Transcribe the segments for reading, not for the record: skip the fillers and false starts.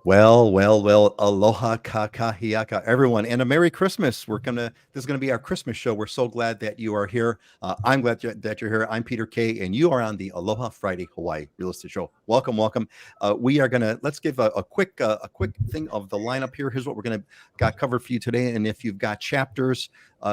Well. Aloha kakahiaka, everyone, and a Merry Christmas. This is gonna be our Christmas show. We're so glad that you are here. I'm glad that you're here. I'm Peter K, and you are on the Aloha Friday Hawaii Real Estate Show. Welcome. We are gonna let's give a quick thing of the lineup here. Here's what we're gonna got covered for you today. And if you've got chapters,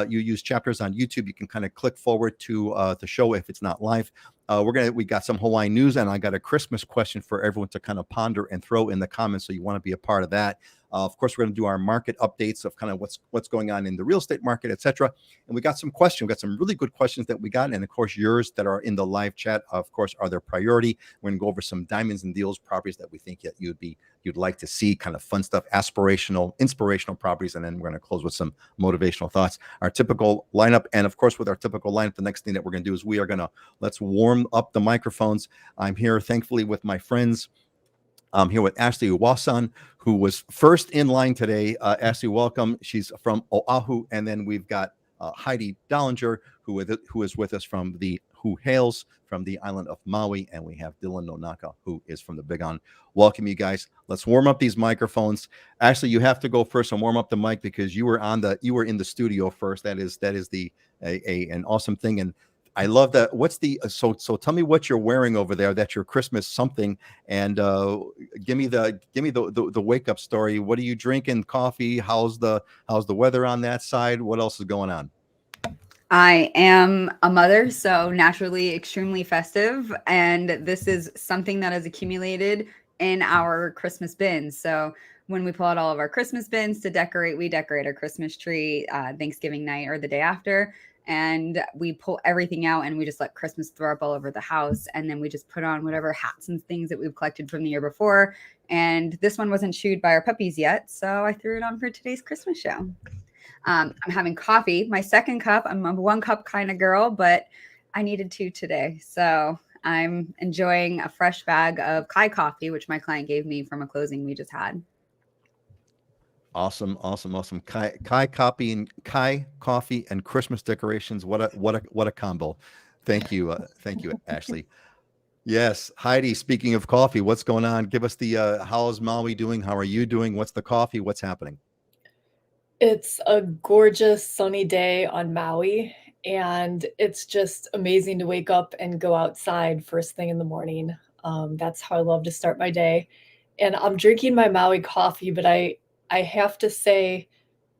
you use chapters on YouTube, you can kind of click forward to the show if it's not live. We got some Hawaii news, and I got a Christmas question for everyone to kind of ponder and throw in the comments. So you want to be a part of that. Of course, we're going to do our market updates of kind of what's going on in the real estate market, etc. And we got some questions. We got some really good questions that we got, and of course, yours that are in the live chat, of course, are their priority. We're going to go over some diamonds and deals properties that we think that you'd like to see, kind of fun stuff, aspirational, inspirational properties, and then we're going to close with some motivational thoughts. Our typical lineup, and of course, with our typical lineup, the next thing that we're going to do is let's warm up the microphones. I'm here, thankfully, with my friends. I'm here with Ashliey Wasson, who was first in line today. Ashliey, welcome. She's from Oahu, and then we've got Heidi Dollinger, who is with us who hails from the island of Maui, and we have Dylan Nonaka, who is from the Big Island. Welcome, you guys. Let's warm up these microphones. Actually, you have to go first and warm up the mic because you were in the studio first. That is an awesome thing. And I love that. So tell me what you're wearing over there. That's your Christmas something, and give me the wake up story. What are you drinking? Coffee? How's the weather on that side? What else is going on? I am a mother, so naturally extremely festive, and this is something that has accumulated in our Christmas bins. So when we pull out all of our Christmas bins to decorate, we decorate our Christmas tree Thanksgiving night or the day after. And we pull everything out and we just let Christmas throw up all over the house. And then we just put on whatever hats and things that we've collected from the year before. And this one wasn't chewed by our puppies yet, so I threw it on for today's Christmas show. I'm having coffee, my second cup. I'm a one cup kind of girl, but I needed two today. So I'm enjoying a fresh bag of Kai coffee, which my client gave me from a closing we just had. Awesome. Kai coffee and Christmas decorations. What a combo. Thank you, Ashliey. Yes, Heidi. Speaking of coffee, what's going on? Give us the how's Maui doing? How are you doing? What's the coffee? What's happening? It's a gorgeous sunny day on Maui, and it's just amazing to wake up and go outside first thing in the morning. That's how I love to start my day. And I'm drinking my Maui coffee, but I have to say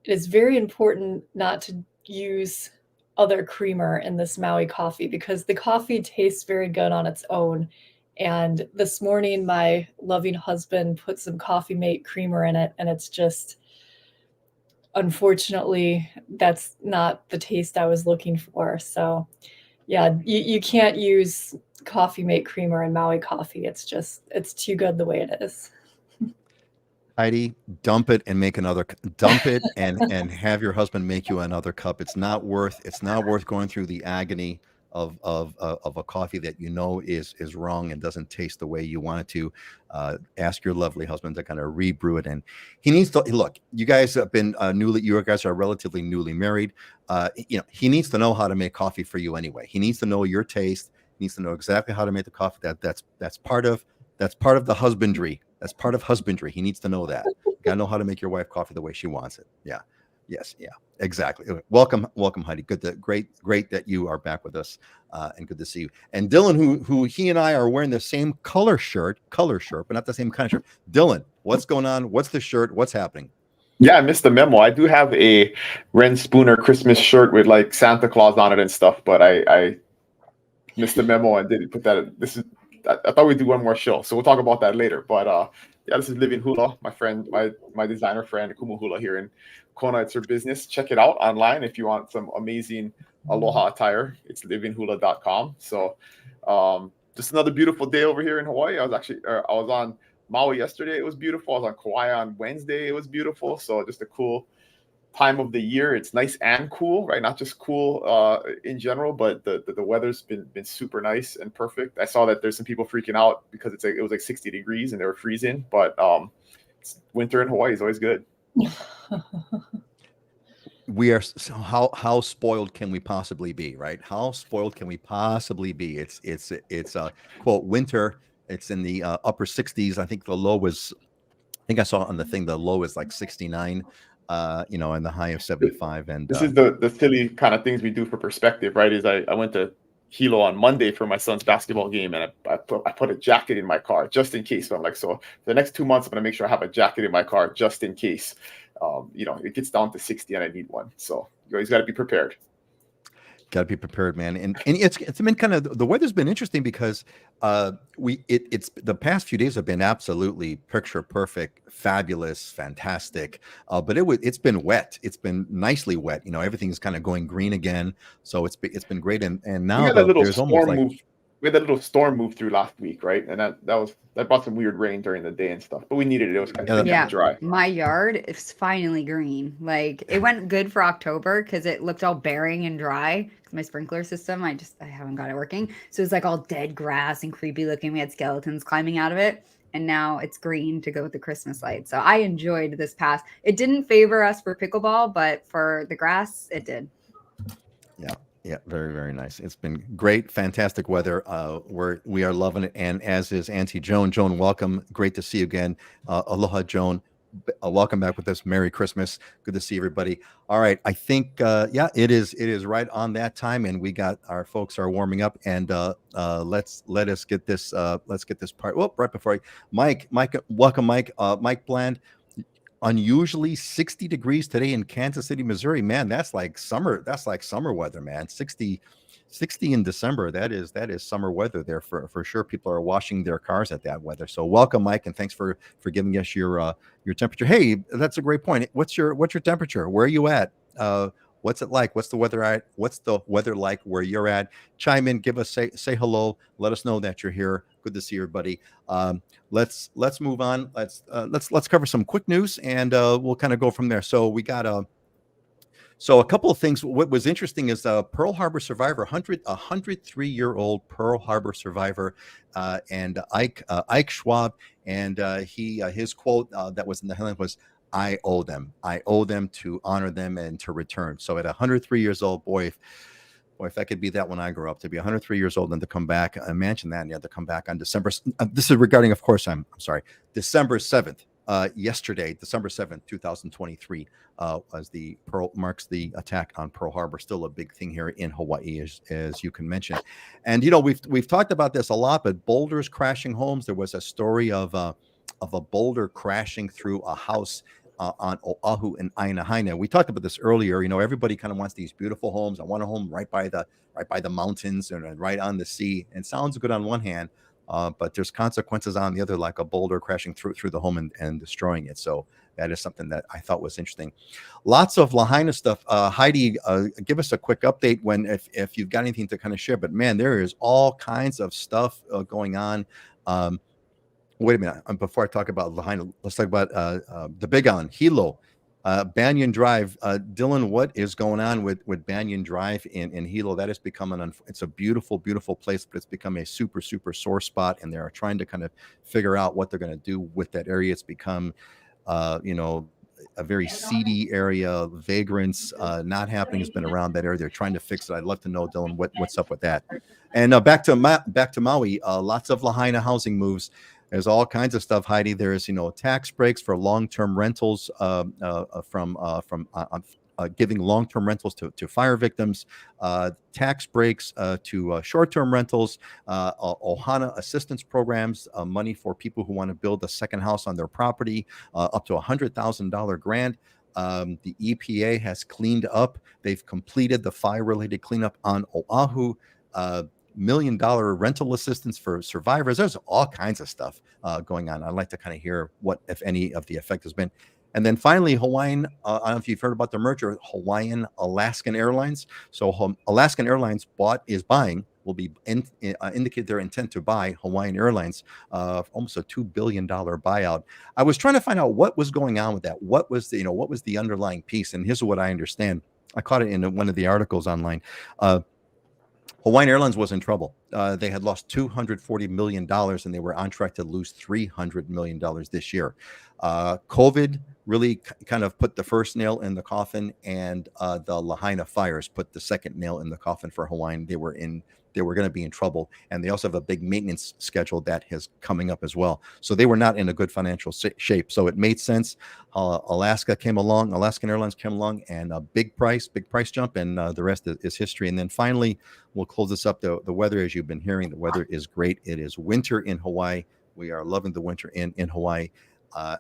it is very important not to use other creamer in this Maui coffee because the coffee tastes very good on its own. And this morning, my loving husband put some Coffee Mate creamer in it, and it's just, unfortunately, that's not the taste I was looking for. So, yeah, you can't use Coffee Mate creamer in Maui coffee. It's too good the way it is. Heidi, dump it and make another. Dump it and have your husband make you another cup. It's not worth going through the agony of a coffee that you know is wrong and doesn't taste the way you want it to. Ask your lovely husband to kind of rebrew it, and he needs to look. You guys have been you guys are relatively newly married. He needs to know how to make coffee for you anyway. He needs to know your taste. He needs to know exactly how to make the coffee. That's part of the husbandry. That's part of husbandry. He needs to know that. You gotta know how to make your wife coffee the way she wants it. Yeah. Yes. Yeah. Exactly. Welcome, Heidi. Great that you are back with us, and good to see you. And Dylan, who he and I are wearing the same color shirt, but not the same kind of shirt. Dylan, what's going on? What's the shirt? What's happening? Yeah, I missed the memo. I do have a Ren Spooner Christmas shirt with like Santa Claus on it and stuff, but I missed the memo and didn't put that. I thought we'd do one more show, so we'll talk about that later. But yeah, this is Living Hula, my friend, my designer friend, Kumu Hula here in Kona. It's her business. Check it out online if you want some amazing Aloha attire. It's livinghula.com. So just another beautiful day over here in Hawaii. I was on Maui yesterday. It was beautiful. I was on Kauai on Wednesday. It was beautiful. So just a cool time of the year. It's nice and cool, right? Not just cool in general, but the weather's been super nice and perfect. I saw that there's some people freaking out because it was like 60 degrees and they were freezing, but winter in Hawaii is always good. We are so how spoiled can we possibly be, right? How spoiled can we possibly be? It's quote winter. It's in the upper 60s. I think the low was think I saw on the thing the low is like 69, and the high of 75. And this is the silly kind of things we do for perspective, right? Is I went to Hilo on Monday for my son's basketball game, and I put a jacket in my car just in case. So I'm like, so for the next 2 months, I'm gonna make sure I have a jacket in my car just in case. It gets down to 60 and I need one. So you always got to be prepared. Got to be prepared, man. And it's been kind of, the weather's been interesting because it's the past few days have been absolutely picture perfect, fabulous, fantastic. But it's been wet. It's been nicely wet. Everything's kind of going green again. So it's been great. And now there's almost like, we had a little storm move through last week, right? And that brought some weird rain during the day and stuff. But we needed it. It was kind of dry. My yard is finally green. Like, it went good for October because it looked all bearing and dry. My sprinkler system, I haven't got it working. So it's like all dead grass and creepy looking. We had skeletons climbing out of it. And now it's green to go with the Christmas lights. So I enjoyed this pass. It didn't favor us for pickleball, but for the grass, it did. Yeah, very, very nice. It's been great, fantastic weather. We are loving it, and as is Auntie Joan. Joan, welcome. Great to see you again. Aloha, Joan. Welcome back with us. Merry Christmas. Good to see everybody. All right, I think it is right on that time, and we got our folks are warming up, and let us get this part. Oh, right before Mike, welcome, Mike. Mike Bland. Unusually 60 degrees today in Kansas City, Missouri. Man, that's like summer. That's like summer weather, man. 60 in December. That is summer weather there for sure. People are washing their cars at that weather. So welcome, Mike, and thanks for giving us your temperature. Hey, that's a great point. What's your temperature? Where are you at? What's it like? What's the weather like where you're at? Chime in, give us say hello. Let us know that you're here. Good to see everybody. Let's move on. Let's cover some quick news, and we'll kind of go from there. So we got a couple of things. What was interesting is Pearl Harbor survivor, 103-year-old Pearl Harbor survivor, and Ike Schwab, and his quote that was in the headline was, "I owe them. I owe them to honor them and to return." So at 103 years old, boy, if I could be that when I grew up, to be 103 years old and to come back, imagine that. And you have to come back on December. This is regarding, of course, I'm sorry, December 7th. Yesterday, December 7th, 2023, marks the attack on Pearl Harbor. Still a big thing here in Hawaii, as you can mention. And we've talked about this a lot, but boulders crashing homes. There was a story of a boulder crashing through a house on Oahu and Lahaina. We talked about this earlier. Everybody kind of wants these beautiful homes. I want a home right by the mountains and right on the sea. And sounds good on one hand, but there's consequences on the other, like a boulder crashing through the home and destroying it. So that is something that I thought was interesting. Lots of Lahaina stuff. Heidi, give us a quick update if you've got anything to kind of share. But man, there is all kinds of stuff going on. Wait a minute. Before I talk about Lahaina, let's talk about the Big Island, Hilo, Banyan Drive. Dylan, what is going on with Banyan Drive in Hilo? That has become it's a beautiful, beautiful place, but it's become a super, super sore spot, and they're trying to kind of figure out what they're going to do with that area. It's become, a very seedy area. Vagrants not happening has been around that area. They're trying to fix it. I'd love to know, Dylan, what's up with that. And back to Maui. Lots of Lahaina housing moves. There's all kinds of stuff, Heidi. There's, tax breaks for long-term rentals from giving long-term rentals to fire victims, tax breaks to short-term rentals, Ohana assistance programs, money for people who want to build a second house on their property, up to $100,000 grant. The EPA has cleaned up. They've completed the fire-related cleanup on Oahu. $1 million rental assistance for survivors. There's all kinds of stuff going on. I'd like to kind of hear what, if any, of the effect has been. And then finally, Hawaiian, I don't know if you've heard about the merger, Hawaiian Alaskan Airlines. So Alaskan Airlines will be indicate their intent to buy Hawaiian Airlines, almost a $2 billion buyout. I was trying to find out what was going on with that. What was the underlying piece? And here's what I understand. I caught it in one of the articles online. Hawaiian Airlines was in trouble. They had lost $240 million, and they were on track to lose $300 million this year. COVID really kind of put the first nail in the coffin, and the Lahaina fires put the second nail in the coffin for Hawaiian. They were in they were going to be in trouble. And they also have a big maintenance schedule that is coming up as well. So they were not in a good financial shape. So it made sense. Alaskan Airlines came along, and a big price jump, and the rest is history. And then finally, we'll close this up. The weather, as you've been hearing, the weather is great. It is winter in Hawaii. We are loving the winter in Hawaii.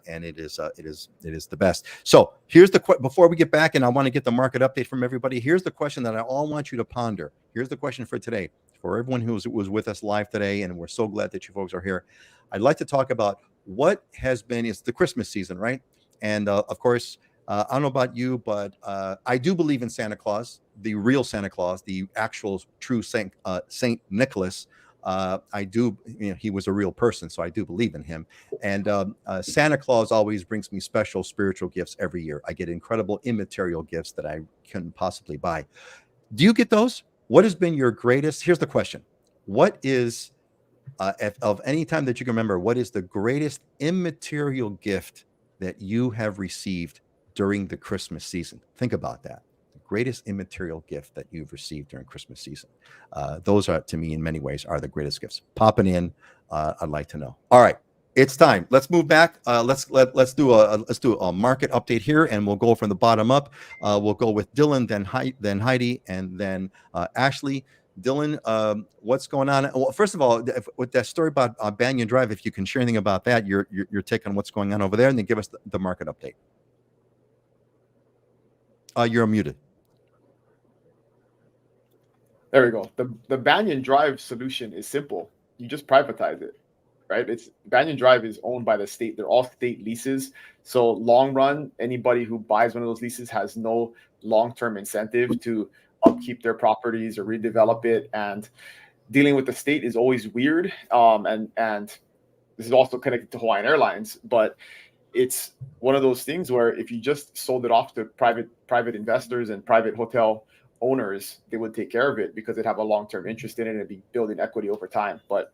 And it is the best. So here's before we get back, and I want to get the market update from everybody. Here's the question that I all want you to ponder. Here's the question for today, for everyone who was with us live today, and we're so glad that you folks are here. I'd like to talk about what has been. It's the Christmas season, right? And of course, I don't know about you, but I do believe in Santa Claus, the real Santa Claus, the actual true Saint Nicholas. I do, he was a real person, so I do believe in him. And Santa Claus always brings me special spiritual gifts every year. I get incredible immaterial gifts that I couldn't possibly buy. Do you get those? What has been your greatest? Here's the question. What is, of any time that you can remember, what is the greatest immaterial gift that you have received during the Christmas season? Think about that. Greatest immaterial gift that you've received during Christmas season. Those are, to me, in many ways, are the greatest gifts. Popping in, I'd like to know. All right, it's time. Let's move back. Let's do a market update here, and we'll go from the bottom up. We'll go with Dylan, then Heidi, and then Ashliey. Dylan, what's going on? Well, first of all, with that story about Banyan Drive, if you can share anything about that, your take on what's going on over there, and then give us the market update. You're unmuted. There we go. The Banyan Drive solution is simple. You just privatize it, right? Banyan Drive is owned by the state. They're all state leases. So long run, anybody who buys one of those leases has no long-term incentive to upkeep their properties or redevelop it. And dealing with the state is always weird. And this is also connected to Hawaiian Airlines, but it's one of those things where if you just sold it off to private investors and private hotel owners, they would take care of it because they'd have a long-term interest in it and be building equity over time. But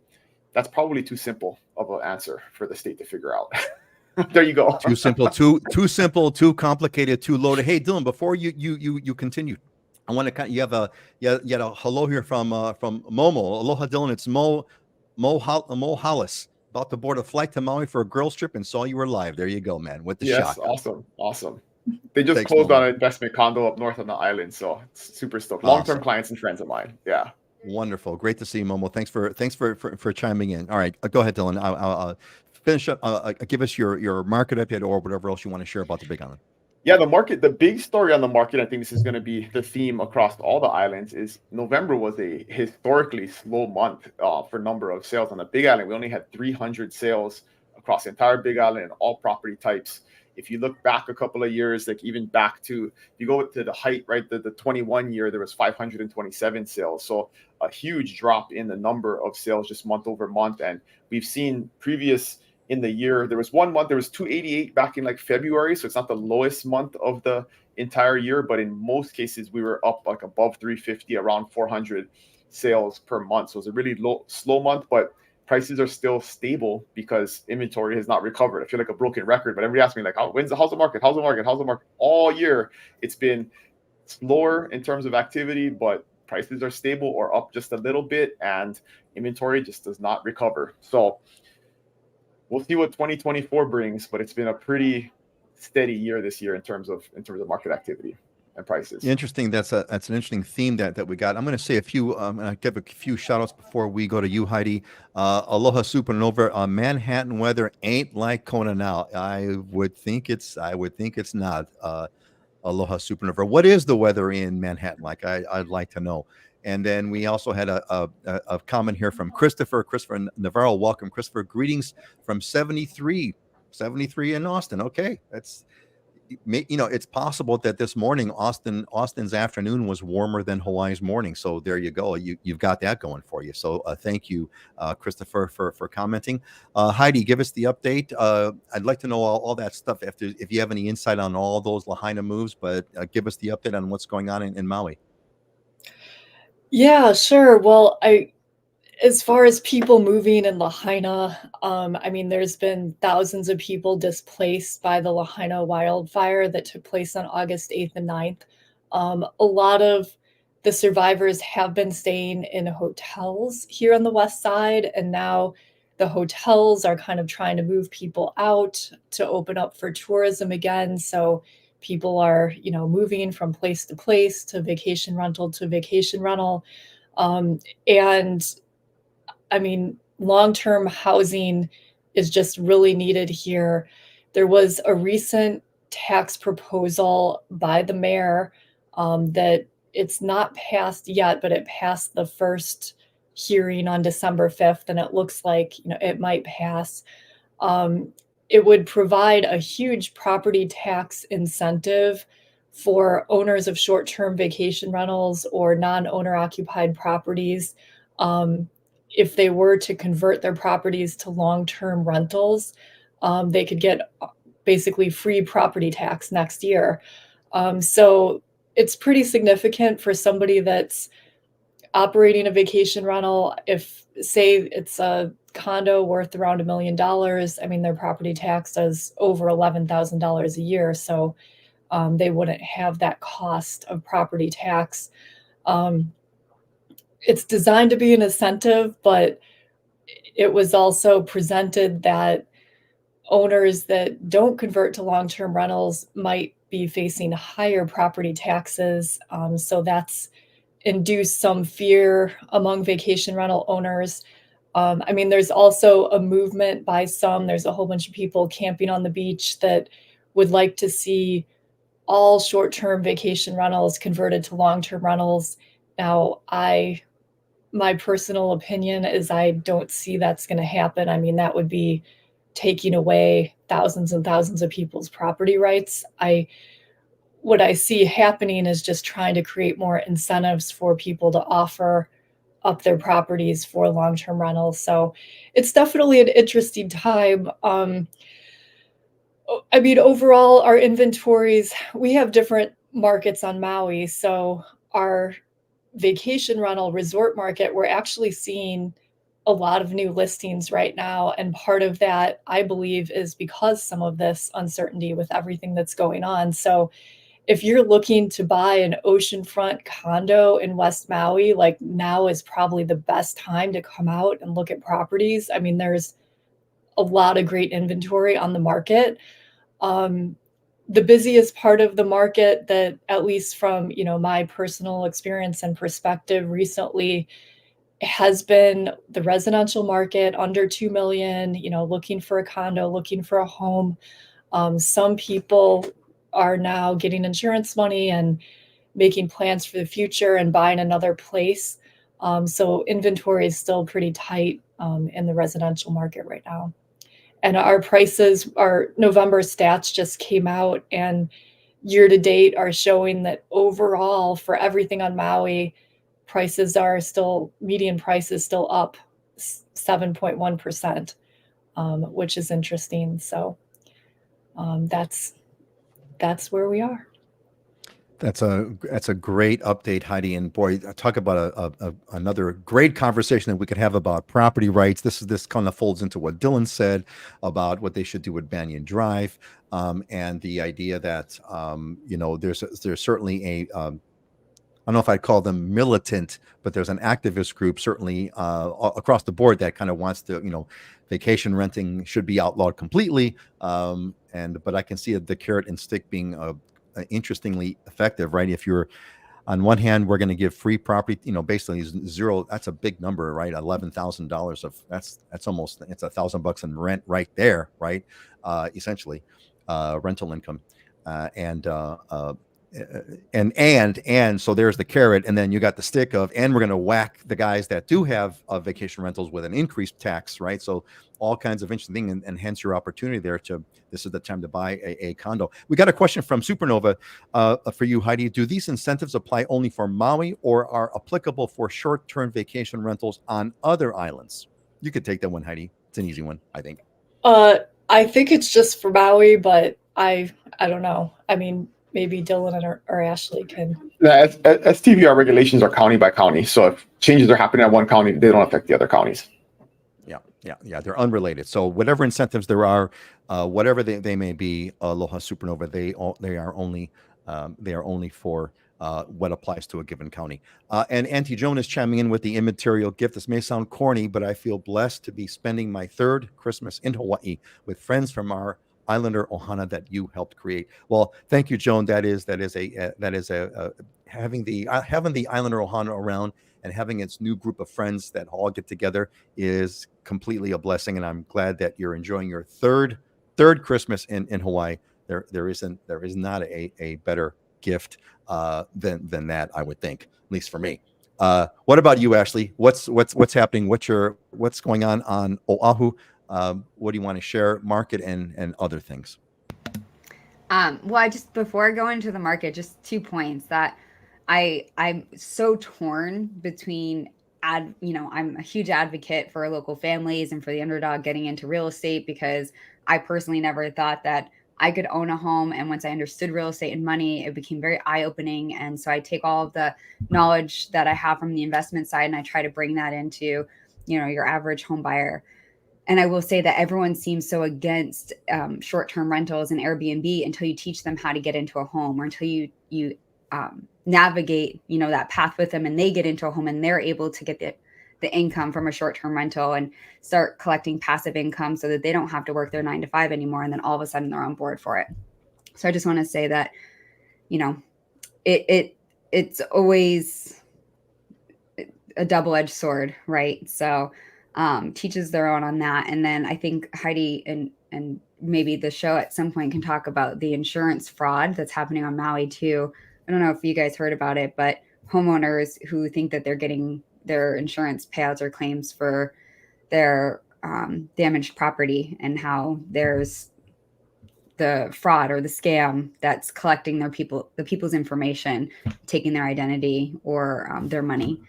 that's probably too simple of an answer for the state to figure out. There you go. Too simple, too complicated, too loaded. Hey, Dylan, before you continue, I want to you had a hello here from Momo. Aloha, Dylan. It's Mo Hollis. About to board a flight to Maui for a girls trip and saw you were live. There you go, man. With the shot. Awesome. They just closed on an investment condo up north on the island, so it's super stoked. Long-term clients and friends of mine. Yeah. Wonderful. Great to see you, Momo. Thanks for chiming in. All right, go ahead, Dylan. I'll finish up. Give us your market update or whatever else you want to share about the Big Island. Yeah, the big story on the market, I think this is going to be the theme across all the islands, is November was a historically slow month for number of sales on the Big Island. We only had 300 sales across the entire Big Island and all property types. If you look back a couple of years, like even back to, if you go to the height, right, the 21 year, there was 527 sales. So a huge drop in the number of sales just month over month. And we've seen previous in the year, there was 1 month, there was 288 back in like February. So it's not the lowest month of the entire year, but in most cases, we were up like above 350, around 400 sales per month. So it's a really slow month, but prices are still stable because inventory has not recovered. I feel like a broken record, but everybody asks me like, how's the market? How's the market? All year, it's been slower in terms of activity, but prices are stable or up just a little bit, and inventory just does not recover. So we'll see what 2024 brings, but it's been a pretty steady year this year in terms of market activity and prices. Interesting. That's an interesting theme that we got. I'm going to say a few. I'm going to give a few shout outs before we go to you, Heidi. Aloha Supernova. Manhattan weather ain't like Kona now. I would think it's not. Aloha Supernova. What is the weather in Manhattan like? I'd like to know. And then we also had a comment here from Christopher Navarro. Welcome, Christopher. Greetings from 73 in Austin. Okay, that's. It's possible that this morning Austin's afternoon was warmer than Hawaii's morning. So there you go. You've got that going for you. So thank you, Christopher, for commenting. Heidi, give us the update. I'd like to know all that stuff if you have any insight on all those Lahaina moves, but give us the update on what's going on in Maui. Yeah, sure. Well, as far as people moving in Lahaina, I mean, there's been thousands of people displaced by the Lahaina wildfire that took place on August 8th and 9th. A lot of the survivors have been staying in hotels here on the west side, and now the hotels are kind of trying to move people out to open up for tourism again. So people are, moving from place to place, to vacation rental to vacation rental. And I mean, long-term housing is just really needed here. There was a recent tax proposal by the mayor that it's not passed yet, but it passed the first hearing on December 5th, and it looks like it might pass. It would provide a huge property tax incentive for owners of short-term vacation rentals or non-owner occupied properties. If they were to convert their properties to long-term rentals, they could get basically free property tax next year. So it's pretty significant for somebody that's operating a vacation rental. If, say, it's a condo worth around $1 million, I mean, their property tax is over $11,000 a year. So they wouldn't have that cost of property tax. It's designed to be an incentive, but it was also presented that owners that don't convert to long-term rentals might be facing higher property taxes. So that's induced some fear among vacation rental owners. I mean, there's also a movement by some, there's a whole bunch of people camping on the beach that would like to see all short-term vacation rentals converted to long-term rentals. Now, my personal opinion is I don't see that's going to happen. I mean, that would be taking away thousands and thousands of people's property rights. What I see happening is just trying to create more incentives for people to offer up their properties for long-term rentals. So it's definitely an interesting time. I mean, overall, our inventories, we have different markets on Maui. So our vacation rental resort market, we're actually seeing a lot of new listings right now. And part of that, I believe, is because some of this uncertainty with everything that's going on. So if you're looking to buy an oceanfront condo in West Maui, like, now is probably the best time to come out and look at properties. I mean, there's a lot of great inventory on the market. The busiest part of the market, that at least from my personal experience and perspective recently, has been the residential market under 2 million, looking for a condo, looking for a home. Some people are now getting insurance money and making plans for the future and buying another place. So inventory is still pretty tight in the residential market right now. And our prices, our November stats just came out, and year to date are showing that overall for everything on Maui, median price is still up 7.1%, which is interesting. So that's where we are. That's a great update, Heidi. And boy, talk about another great conversation that we could have about property rights. This kind of folds into what Dylan said about what they should do with Banyan Drive, and the idea that there's certainly I don't know if I'd call them militant, but there's an activist group certainly across the board that kind of wants to, vacation renting should be outlawed completely. But I can see the carrot and stick being interestingly effective, right? If you're on one hand, we're going to give free property, basically zero. That's a big number, right? $11,000 of that's almost, it's $1,000 in rent right there, right? Essentially, rental income, and so there's the carrot, and then you got the stick of, and we're going to whack the guys that do have vacation rentals with an increased tax, right? So all kinds of interesting things, and hence your opportunity there this is the time to buy a condo. We got a question from Supernova for you, Heidi. Do these incentives apply only for Maui, or are applicable for short-term vacation rentals on other islands? You could take that one, Heidi. It's an easy one, I think. I think it's just for Maui, but I don't know. I mean, maybe Dylan or Ashliey can. Yeah, STVR regulations are county by county. So if changes are happening at one county, they don't affect the other counties. Yeah. They're unrelated. So whatever incentives there are, whatever they may be, Aloha Supernova, they are only for what applies to a given county. And Auntie Joan is chiming in with the immaterial gift. This may sound corny, but I feel blessed to be spending my third Christmas in Hawaii with friends from our islander ohana that you helped create. Well, thank you, Joan. That is having the islander ohana around and having its new group of friends that all get together is completely a blessing. And I'm glad that you're enjoying your third Christmas in Hawaii. There is not a better gift than that, I would think, at least for me. What about you, Ashliey? What's happening? What's going on Oahu? What do you want to share? Market and other things. Well, I just, before I go into the market, just 2 points that I'm so torn between I'm a huge advocate for local families and for the underdog getting into real estate, because I personally never thought that I could own a home. And once I understood real estate and money, it became very eye-opening. And so I take all of the knowledge that I have from the investment side and I try to bring that into, your average home buyer. And I will say that everyone seems so against short-term rentals and Airbnb until you teach them how to get into a home, or until you navigate, that path with them, and they get into a home and they're able to get the income from a short-term rental and start collecting passive income so that they don't have to work their 9 to 5 anymore. And then all of a sudden they're on board for it. So I just want to say that, it's always a double-edged sword, right? So teaches their own on that. And then I think Heidi and maybe the show at some point can talk about the insurance fraud that's happening on Maui too. I don't know if you guys heard about it, but homeowners who think that they're getting their insurance payouts or claims for their damaged property, and how there's the fraud or the scam that's collecting the people's information, taking their identity or their money.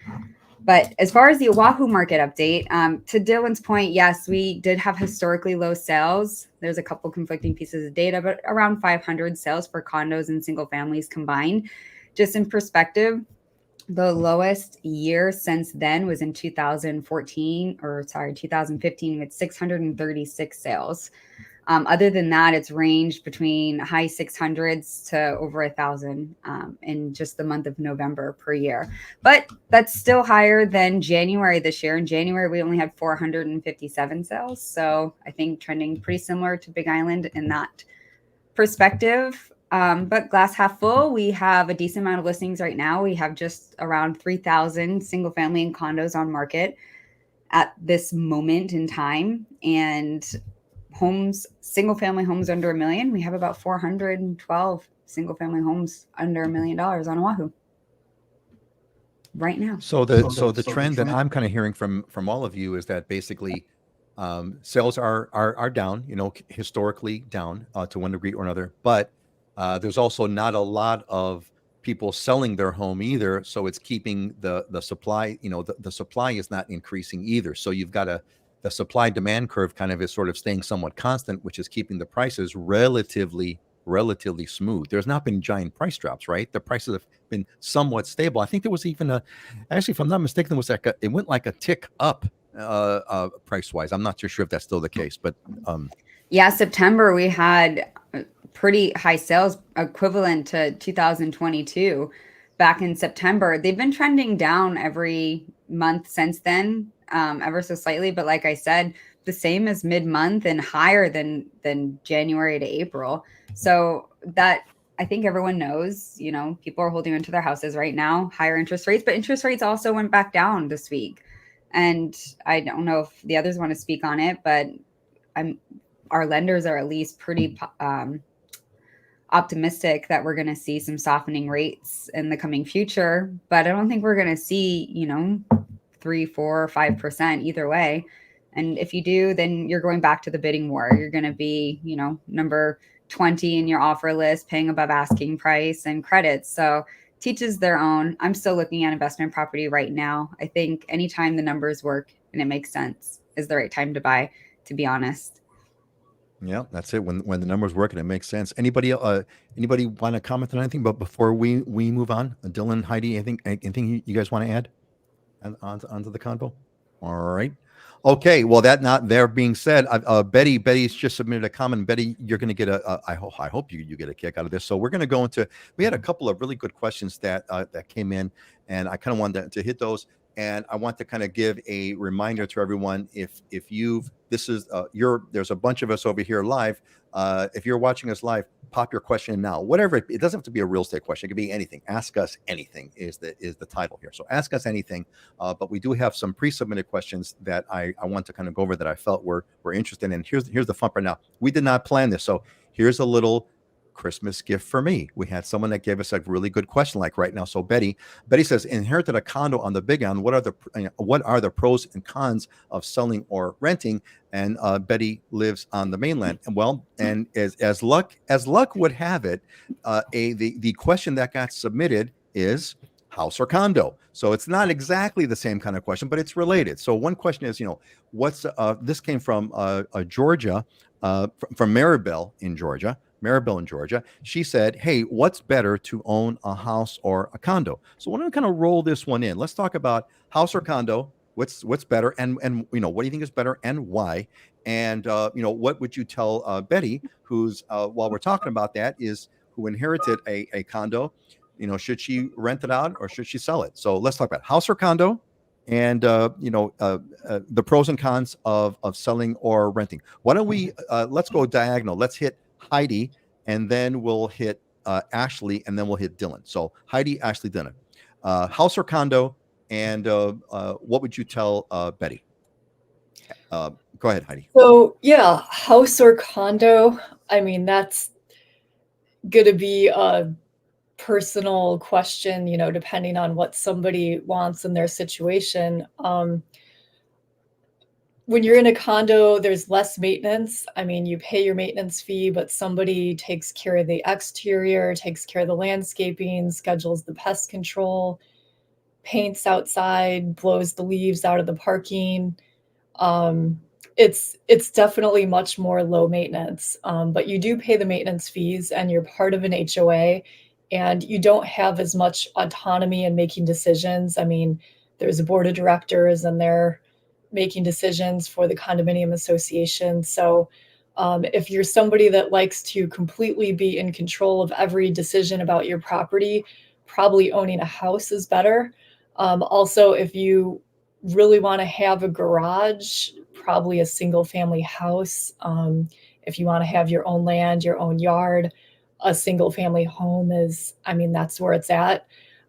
But as far as the Oahu market update, to Dylan's point, yes, we did have historically low sales. There's a couple conflicting pieces of data, but around 500 sales for condos and single families combined. Just in perspective, the lowest year since then was in 2015 with 636 sales. Other than that, it's ranged between high 600s to over 1,000 in just the month of November per year. But that's still higher than January this year. In January, we only had 457 sales. So I think trending pretty similar to Big Island in that perspective. But glass half full, we have a decent amount of listings right now. We have just around 3,000 single family and condos on market at this moment in time. And single family homes under $1 million, we have about 412 single family homes under $1 million on Oahu right now. So the trend that I'm kind of hearing from all of you is that basically sales are down, historically down to one degree or another, but there's also not a lot of people selling their home either. So it's keeping the supply, the supply is not increasing either. So you've got the supply demand curve kind of is sort of staying somewhat constant, which is keeping the prices relatively smooth. There's not been giant price drops, right? The prices have been somewhat stable. I think there was even actually, if I'm not mistaken, there was it went like a tick up price wise. I'm not too sure if that's still the case, but yeah, September we had pretty high sales equivalent to 2022 back in September. They've been trending down every month since then, ever so slightly. But like I said, the same as mid-month and higher than January to April. So that, I think everyone knows, people are holding onto their houses right now, higher interest rates, but interest rates also went back down this week. And I don't know if the others want to speak on it, but our lenders are at least pretty optimistic that we're going to see some softening rates in the coming future. But I don't think we're going to see, 3, 4, or 5% either way. And if you do, then you're going back to the bidding war. You're going to be, number 20 in your offer list, paying above asking price and credits. So teaches their own. I'm still looking at investment property right now. I think anytime the numbers work and it makes sense is the right time to buy, to be honest. Yeah, that's it. When the numbers work and it makes sense. Anybody want to comment on anything? But before we move on, Dylan, Heidi, anything you guys want to add onto the convo? All right. Okay, well, that not there being said, Betty's just submitted a comment. Betty, you're going to get I hope you get a kick out of this. So we're going to go into. We had a couple of really good questions that came in, and I kind of wanted to hit those. And I want to kind of give a reminder to everyone, if you've there's a bunch of us over here live. If you're watching us live, pop your question in now. Whatever it doesn't have to be a real estate question. It could be anything. Ask us anything is the title here. So ask us anything. But we do have some pre-submitted questions that I want to kind of go over that I felt were interesting. And here's the fun part now. We did not plan this, so here's a little Christmas gift for me. We had someone that gave us a really good question like right now. So Betty says, inherited a condo on the Big Island. What are the pros and cons of selling or renting? And Betty lives on the mainland. And well, and as luck would have it, the question that got submitted is house or condo. So it's not exactly the same kind of question, but it's related. So one question is, what's this came from Georgia, from Maribel in Georgia. She said, hey, what's better to own a house or a condo? So why don't we kind of roll this one in? Let's talk about house or condo. What's better, and what do you think is better and why? And what would you tell Betty, who's while we're talking about that, who inherited a condo? Should she rent it out or should she sell it? So let's talk about house or condo, and the pros and cons of selling or renting. Why don't we let's go diagonal. Let's hit Heidi, and then we'll hit Ashliey, and then we'll hit Dylan. So Heidi, Ashliey, Dylan. House or condo, and what would you tell Betty? Go ahead, Heidi. So yeah, house or condo. I mean, that's going to be a personal question, depending on what somebody wants in their situation. When you're in a condo, there's less maintenance. I mean, you pay your maintenance fee, but somebody takes care of the exterior, takes care of the landscaping, schedules the pest control, paints outside, blows the leaves out of the parking. It's definitely much more low maintenance, but you do pay the maintenance fees, and you're part of an HOA, and you don't have as much autonomy in making decisions. I mean, there's a board of directors, and they're making decisions for the condominium association. So if you're somebody that likes to completely be in control of every decision about your property, probably owning a house is better. Also, if you really want to have a garage, probably a single family house. If you want to have your own land, your own yard, a single family home that's where it's at.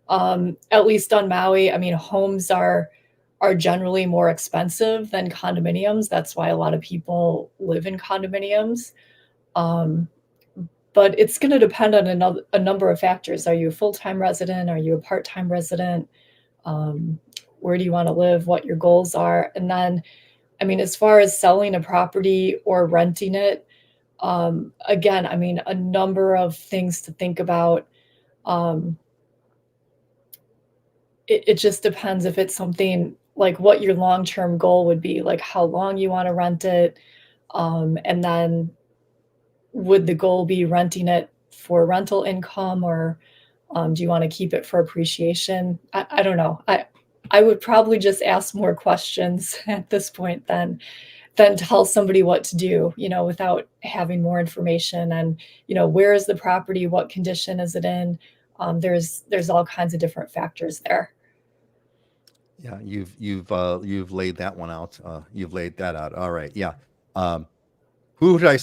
At least on Maui, I mean, homes are generally more expensive than condominiums. That's why a lot of people live in condominiums. But it's going to depend on a number of factors. Are you a full-time resident? Are you a part-time resident? Where do you want to live? What your goals are? And then, I mean, as far as selling a property or renting it, again, I mean, a number of things to think about. It just depends if it's something like what your long-term goal would be, like how long you want to rent it. And then would the goal be renting it for rental income, or do you want to keep it for appreciation? I don't know. I would probably just ask more questions at this point than tell somebody what to do, without having more information. And, where is the property? What condition is it in? There's all kinds of different factors there. Yeah, you've laid that one out. You've laid that out. All right. Yeah. Who did I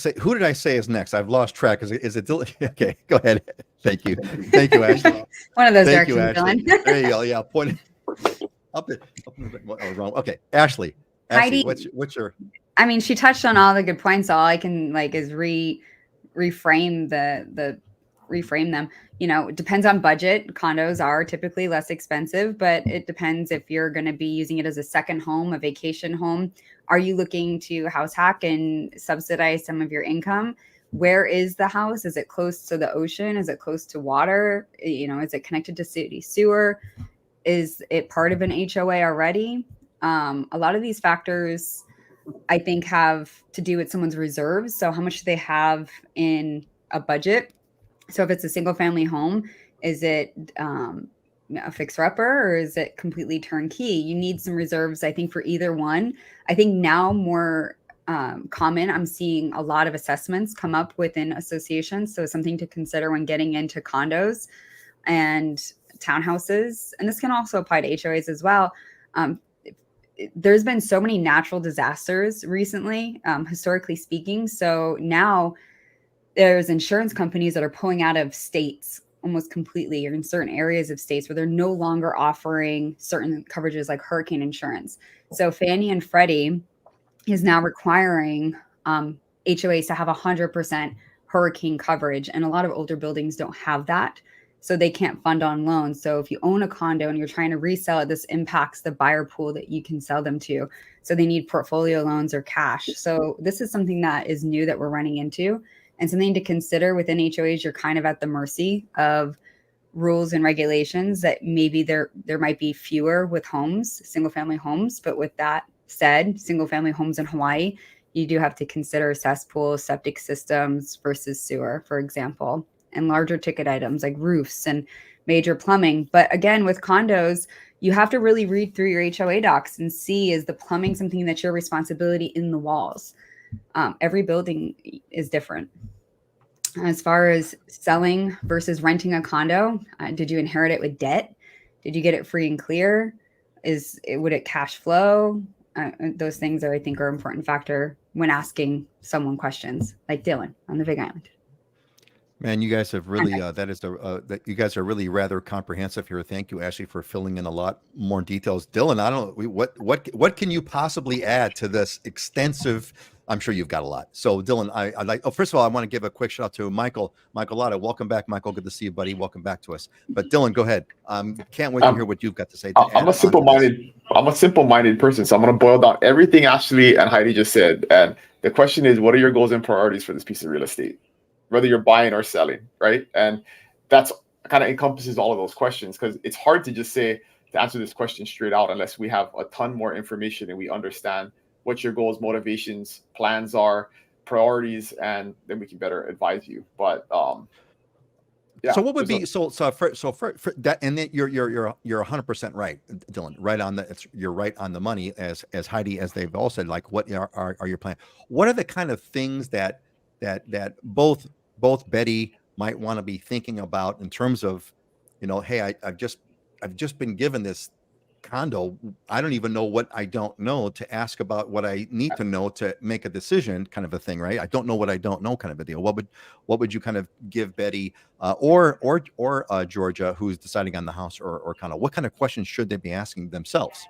say is next? I've lost track. Is it Dylan? Okay, go ahead. Thank you, Ashliey. One of those Thank you, directions, Ashliey. Dylan. There you go. Yeah, point up it. Wrong. Okay, Ashliey. Heidi, what's your? I mean, she touched on all the good points. All I can is reframe them. It depends on budget. Condos are typically less expensive, but it depends if you're going to be using it as a second home, a vacation home. Are you looking to house hack and subsidize some of your income? Where is the house? Is it close to the ocean? Is it close to water? Is it connected to city sewer? Is it part of an HOA already? A lot of these factors, I think, have to do with someone's reserves. So how much do they have in a budget? So if it's a single family home, is it a fixer-upper, or is it completely turnkey? You need some reserves, I think, for either one. I think now more common, I'm seeing a lot of assessments come up within associations. So something to consider when getting into condos and townhouses. And this can also apply to HOAs as well. There's been so many natural disasters recently, historically speaking. So now there's insurance companies that are pulling out of states almost completely, or in certain areas of states where they're no longer offering certain coverages like hurricane insurance. So Fannie and Freddie is now requiring HOAs to have 100% hurricane coverage. And a lot of older buildings don't have that. So they can't fund on loans. So if you own a condo and you're trying to resell it, this impacts the buyer pool that you can sell them to. So they need portfolio loans or cash. So this is something that is new that we're running into, and something to consider within HOAs. You're kind of at the mercy of rules and regulations that maybe there might be fewer with homes, single family homes. But with that said, single family homes in Hawaii, you do have to consider cesspools, septic systems versus sewer, for example, and larger ticket items like roofs and major plumbing. But again, with condos, you have to really read through your HOA docs and see, is the plumbing something that's your responsibility in the walls? Every building is different. As far as selling versus renting a condo, did you inherit it with debt? Did you get it free and clear? Would it cash flow? Those things I think are an important factor when asking someone questions, like Dylan on the Big Island. Man, you guys have really you guys are really rather comprehensive here. Thank you, Ashliey, for filling in a lot more details. Dylan, I don't know what can you possibly add to this extensive? I'm sure you've got a lot. So, Dylan, I like. Oh, first of all, I want to give a quick shout out to Michael Lotta. Welcome back, Michael. Good to see you, buddy. Welcome back to us. But Dylan, go ahead. Can't wait to hear what you've got to say. I'm a simple-minded person, so I'm going to boil down everything Ashliey and Heidi just said. And the question is, what are your goals and priorities for this piece of real estate? Whether you're buying or selling, right? And that's kind of encompasses all of those questions, because it's hard to just say to answer this question straight out unless we have a ton more information and we understand what your goals, motivations, plans are, priorities, and then we can better advise you. But yeah. So what would be for that? And then you're 100% right, Dylan. Right on you're right on the money, as Heidi, as they've all said. Like, what are your plans? What are the kind of things that both Betty might want to be thinking about in terms of, hey, I've just been given this condo. I don't even know what I don't know to ask about what I need to know to make a decision, kind of a thing, right? I don't know what I don't know, kind of a deal. What would you kind of give Betty or Georgia, who's deciding on the house, or kind of what kind of questions should they be asking themselves?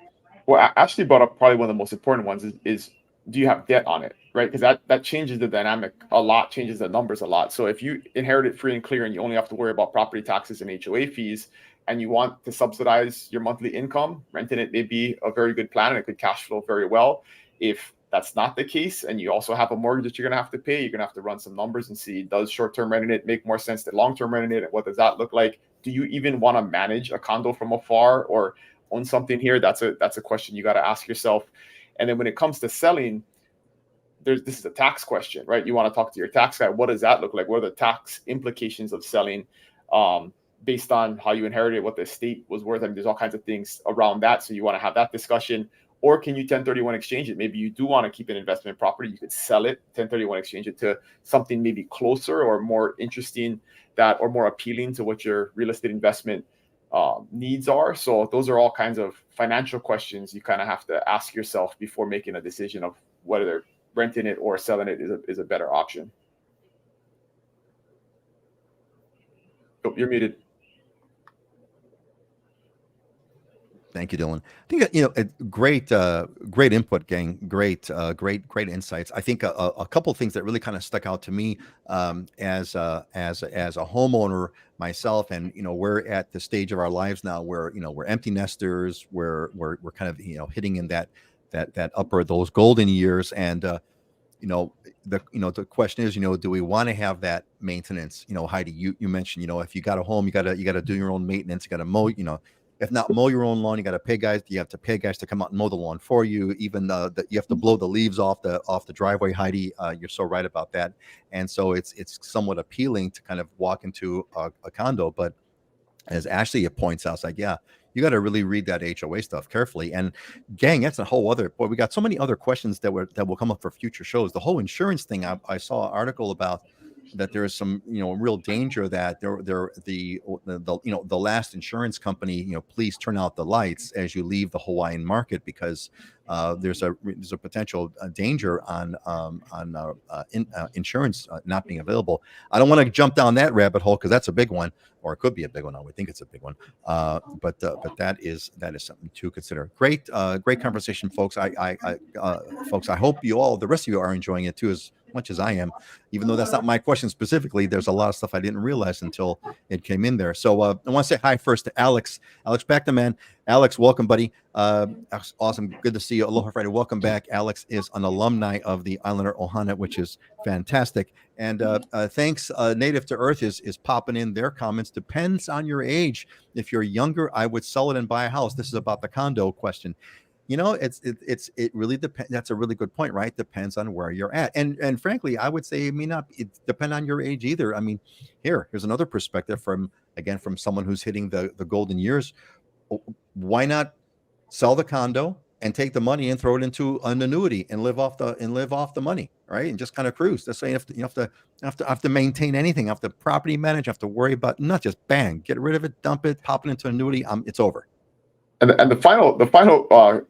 Well, Ashliey brought up probably one of the most important ones is do you have debt on it, right? Because that changes the dynamic a lot, changes the numbers a lot. So if you inherit it free and clear and you only have to worry about property taxes and HOA fees, and you want to subsidize your monthly income, renting it may be a very good plan and it could cash flow very well. If that's not the case and you also have a mortgage that you're going to have to pay, you're going to have to run some numbers and see, does short-term renting it make more sense than long-term renting it? And what does that look like? Do you even want to manage a condo from afar or own something here? That's a question you got to ask yourself. And then when it comes to selling, this is a tax question, right? You want to talk to your tax guy. What does that look like? What are the tax implications of selling based on how you inherited, what the estate was worth? I mean, there's all kinds of things around that. So you want to have that discussion. Or can you 1031 exchange it? Maybe you do want to keep an investment property. You could sell it, 1031 exchange it to something maybe closer or more interesting or more appealing to what your real estate investment needs are. So those are all kinds of financial questions you kind of have to ask yourself before making a decision of whether renting it or selling it is a better option. Oh, you're muted. Thank you, Dylan. I think great input, gang. Great insights. I think a couple of things that really kind of stuck out to me as a homeowner myself, and we're at the stage of our lives now where we're empty nesters, we're kind of hitting in that those golden years, and the question is, do we want to have that maintenance? Heidi, you mentioned, if you got a home, you got to do your own maintenance, you got to mow, if not mow your own lawn, you have to pay guys to come out and mow the lawn for you. Even you have to blow the leaves off the driveway, Heidi. You're so right about that. And so it's somewhat appealing to kind of walk into a condo, but as Ashliey points out, it's like, yeah, you got to really read that HOA stuff carefully. And gang, that's a whole other, boy, we got so many other questions that will come up for future shows. The whole insurance thing, I saw an article about that there is some, real danger that the last insurance company, please turn out the lights as you leave the Hawaiian market, because there's a potential danger on insurance not being available. I don't want to jump down that rabbit hole, because that's a big one, or it could be a big one. I would think it's a big one. But that is something to consider. Great conversation, folks. Folks, I hope the rest of you are enjoying it too, as much as I am, even though that's not my question specifically. There's a lot of stuff I didn't realize until it came in there. So I want to say hi first to Alex Backman, man. Alex, welcome, buddy. Awesome. Good to see you. Aloha Friday. Welcome back. Alex is an alumni of the Islander Ohana, which is fantastic. And thanks. Native to Earth is popping in their comments. Depends on your age. If you're younger, I would sell it and buy a house. This is about the condo question. It really depends. That's a really good point, right? Depends on where you're at. And frankly, I would say it may not depend on your age either. I mean, here's another perspective from someone who's hitting the golden years. Why not sell the condo and take the money and throw it into an annuity and live off the money, right? And just kind of cruise. That's why you have to maintain anything. You have to property manage. You have to worry about, not just bang, get rid of it, dump it, pop it into an annuity. It's over. And the final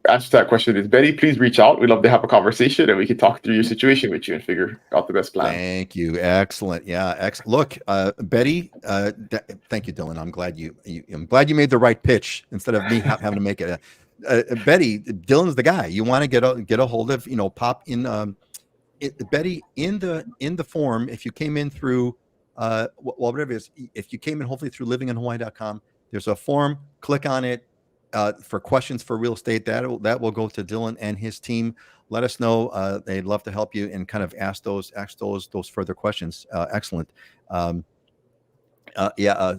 answer to that question is, Betty, please reach out. We'd love to have a conversation, and we can talk through your situation with you and figure out the best plan. Thank you. Excellent. Yeah. Look, Betty. Thank you, Dylan. I'm glad you made the right pitch instead of me having to make it. Betty, Dylan's the guy you want to get a hold of. Pop in. Betty, in the form, if you came in through whatever it is, if you came in hopefully through livinginhawaii.com, there's a form. Click on it. For questions for real estate, that will go to Dylan and his team. Let us know. They'd love to help you and kind of ask those further questions. Excellent.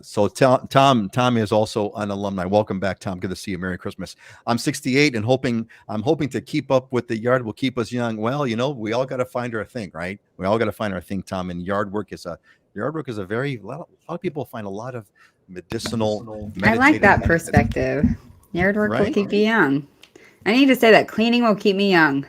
So Tom is also an alumni. Welcome back, Tom. Good to see you. Merry Christmas. I'm 68 and I'm hoping to keep up with the yard will keep us young. Well, we all got to find our thing, right? We all got to find our thing, Tom. And yard work is a lot of people find a lot of medicinal. I like that perspective. Yard work will keep you young. I need to say that cleaning will keep me young.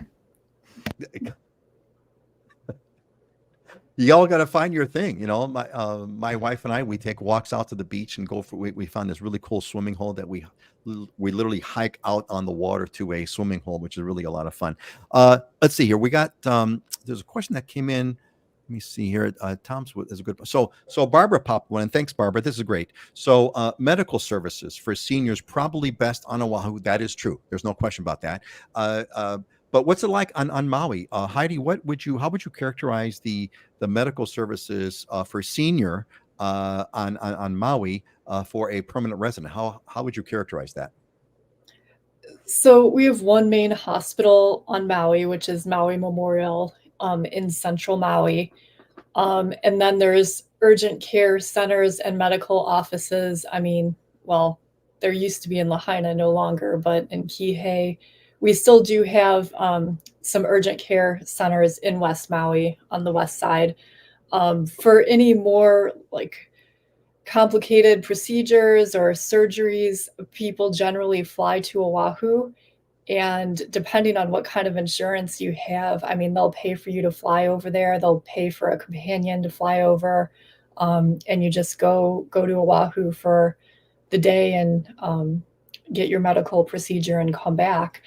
You all got to find your thing. My wife and I, we take walks out to the beach and we found this really cool swimming hole that we literally hike out on the water to a swimming hole, which is really a lot of fun. Let's see here. We got, there's a question that came in. Let me see here. Tom's is a good. So Barbara popped one, and thanks, Barbara. This is great. So medical services for seniors probably best on Oahu. That is true. There's no question about that. But what's it like on Maui? Heidi, how would you characterize the medical services for senior on Maui for a permanent resident? How would you characterize that? So we have one main hospital on Maui, which is Maui Memorial in central Maui. And then there's urgent care centers and medical offices. I mean, well, there used to be in Lahaina, no longer, but in Kihei, we still do have some urgent care centers in West Maui on the west side. For any more complicated procedures or surgeries, people generally fly to Oahu. And depending on what kind of insurance you have, I mean, they'll pay for you to fly over there. They'll pay for a companion to fly over. And you just go to Oahu for the day and get your medical procedure and come back.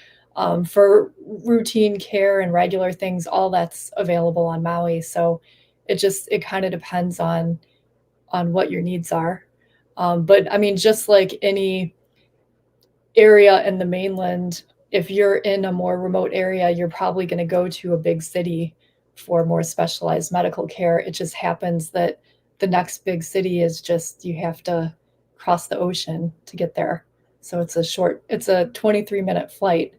For routine care and regular things, all that's available on Maui. So it kind of depends on what your needs are. But I mean, just like any area in the mainland, if you're in a more remote area, you're probably going to go to a big city for more specialized medical care. It just happens that the next big city is you have to cross the ocean to get there. So it's a 23-minute flight.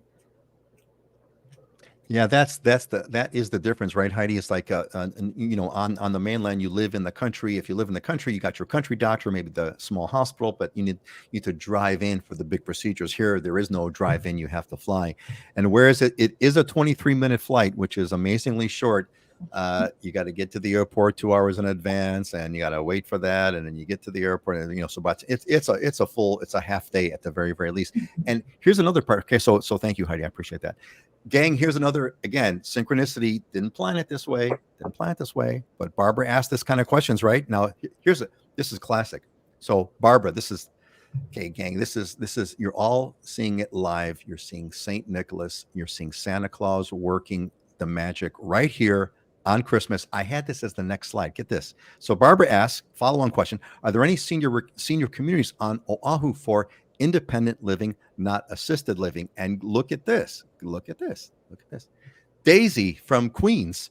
Yeah, that is the difference, right, Heidi? It's like on the mainland, you live in the country. If you live in the country, you got your country doctor, maybe the small hospital, but you need to drive in for the big procedures. Here, there is no drive in; you have to fly. And whereas it is a 23-minute flight, which is amazingly short, You got to get to the airport 2 hours in advance, and you got to wait for that, and then you get to the airport, and so but it's a half day at the very, very least. And here's another part. Okay, so thank you, Heidi. I appreciate that. Gang, here's another, again, synchronicity. Didn't plan it this way. But Barbara asked this kind of questions, right? Now, this is classic. So Barbara, this is, okay, gang, this is, you're all seeing it live. You're seeing St. Nicholas. You're seeing Santa Claus working the magic right here on Christmas. I had this as the next slide. Get this. So Barbara asks, follow-on question, are there any senior communities on Oahu for independent living, not assisted living? And look at this. Daisy from Queens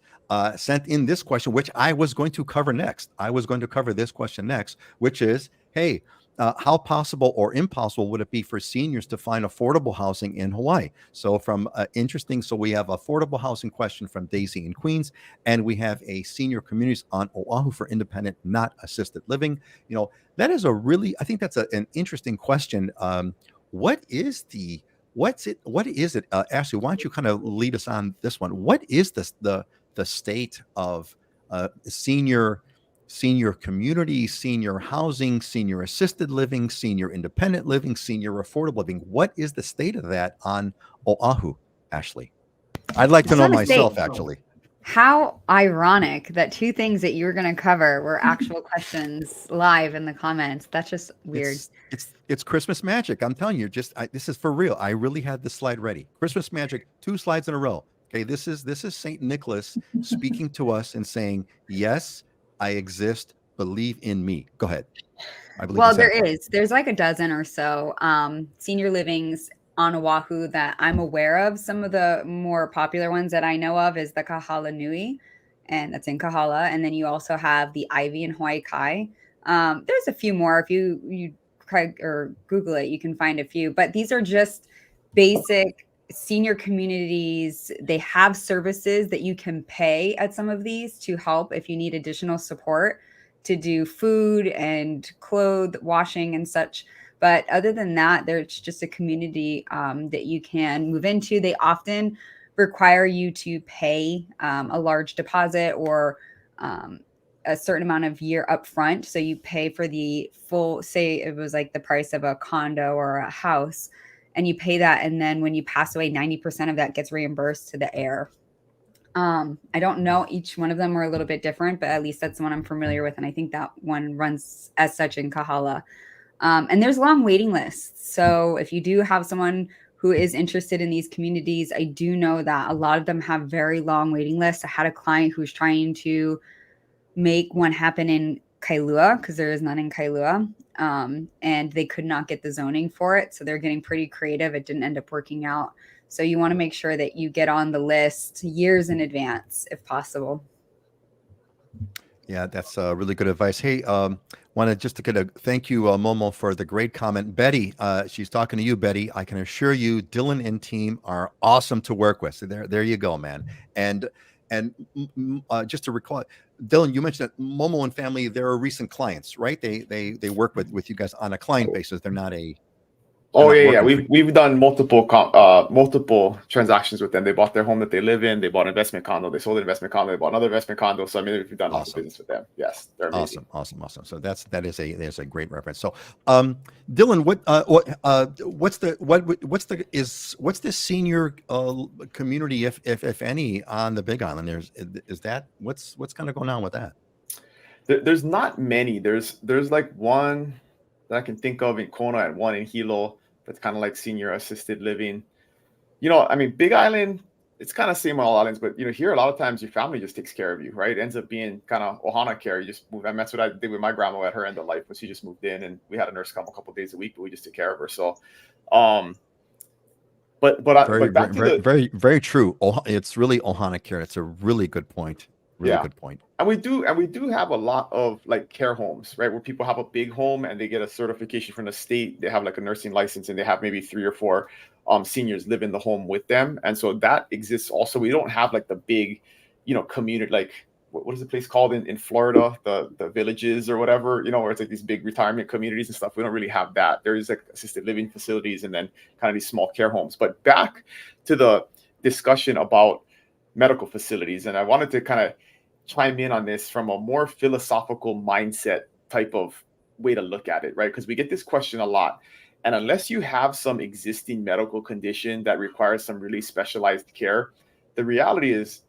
sent in this question, which I was going to cover next. I was going to cover this question next, which is, hey, how possible or impossible would it be for seniors to find affordable housing in Hawaii? So so we have affordable housing question from Daisy in Queens, and we have a senior communities on Oahu for independent, not assisted living. That is I think that's an interesting question. What is it? Ashliey, why don't you kind of lead us on this one? What is the state of senior community, senior housing, senior assisted living, senior independent living, senior affordable living? What is the state of that on Oahu, Ashliey? I'd like to know myself, actually. How ironic that two things that you were going to cover were actual questions live in the comments. That's just weird. It's Christmas magic. I'm telling you, this is for real. I really had this slide ready. Christmas magic, 2 slides in a row. Okay, this is St. Nicholas speaking to us and saying, yes, I exist. Believe in me. Go ahead. There's like a dozen or so senior livings on Oahu that I'm aware of. Some of the more popular ones that I know of is the Kahala Nui, and that's in Kahala. And then you also have the Ivy in Hawaii Kai. There's a few more. If you try or Google it, you can find a few. But these are just basic senior communities. They have services that you can pay at some of these to help if you need additional support to do food and clothes washing and such. But other than that, there's just a community that you can move into. They often require you to pay a large deposit or a certain amount of year up front. So you pay for the full, say it was like the price of a condo or a house, and you pay that. And then when you pass away, 90% of that gets reimbursed to the heir. I don't know, each one of them are a little bit different, but at least that's the one I'm familiar with. And I think that one runs as such in Kahala. And there's long waiting lists. So if you do have someone who is interested in these communities, I do know that a lot of them have very long waiting lists. I had a client who's trying to make one happen in Kailua because there is none in Kailua. And they could not get the zoning for it. So they're getting pretty creative. It didn't end up working out. So you want to make sure that you get on the list years in advance, if possible. Yeah, that's really good advice. Hey, wanted just to get a thank you, Momo, for the great comment. Betty, she's talking to you, Betty. I can assure you, Dylan and team are awesome to work with. So there you go, man. And just to recall, Dylan, you mentioned that Momo and family, they're recent clients, right? They work with you guys on a client basis. They're not a. Oh yeah. We've done multiple transactions with them. They bought their home that they live in. They bought an investment condo. They sold an investment condo. They bought another investment condo. So I mean, we've done lots of business with them. Yes, they're amazing. Awesome. So there's a great reference. So, Dylan, what's the senior community, if any, on the Big Island? What's kind of going on with that? There's not many. There's like one that I can think of in Kona and one in Hilo. That's kind of like senior assisted living. I mean, Big Island, it's kind of same on all islands, but here a lot of times your family just takes care of you, right? It ends up being kind of ohana care. You just move. And that's what I did with my grandma at her end of life, was she just moved in, and we had a nurse come a couple of days a week, but we just took care of her. So, very true. It's really ohana care. It's a really good point. Good point. And we do have a lot of like care homes, right? Where people have a big home and they get a certification from the state. They have like a nursing license and they have maybe 3 or 4 seniors live in the home with them. And so that exists also. We don't have like the big, community, like what is the place called in Florida? The villages or whatever, where it's like these big retirement communities and stuff. We don't really have that. There is like assisted living facilities and then kind of these small care homes. But back to the discussion about medical facilities. And I wanted to kind of chime in on this from a more philosophical mindset type of way to look at it, right? Because we get this question a lot. And unless you have some existing medical condition that requires some really specialized care, the reality is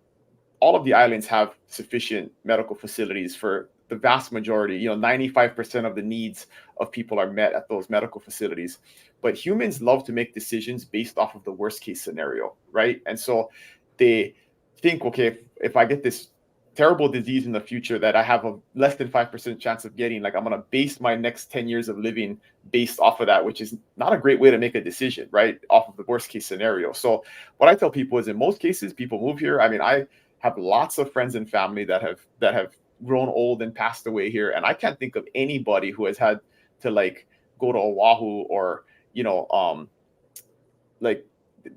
all of the islands have sufficient medical facilities for the vast majority. 95% of the needs of people are met at those medical facilities. But humans love to make decisions based off of the worst case scenario, right? And so they think, okay, if I get this terrible disease in the future that I have a less than 5% chance of getting, like I'm going to base my next 10 years of living based off of that, which is not a great way to make a decision, right? Off of the worst case scenario. So what I tell people is in most cases, people move here. I mean, I have lots of friends and family that have grown old and passed away here. And I can't think of anybody who has had to like go to Oahu or, like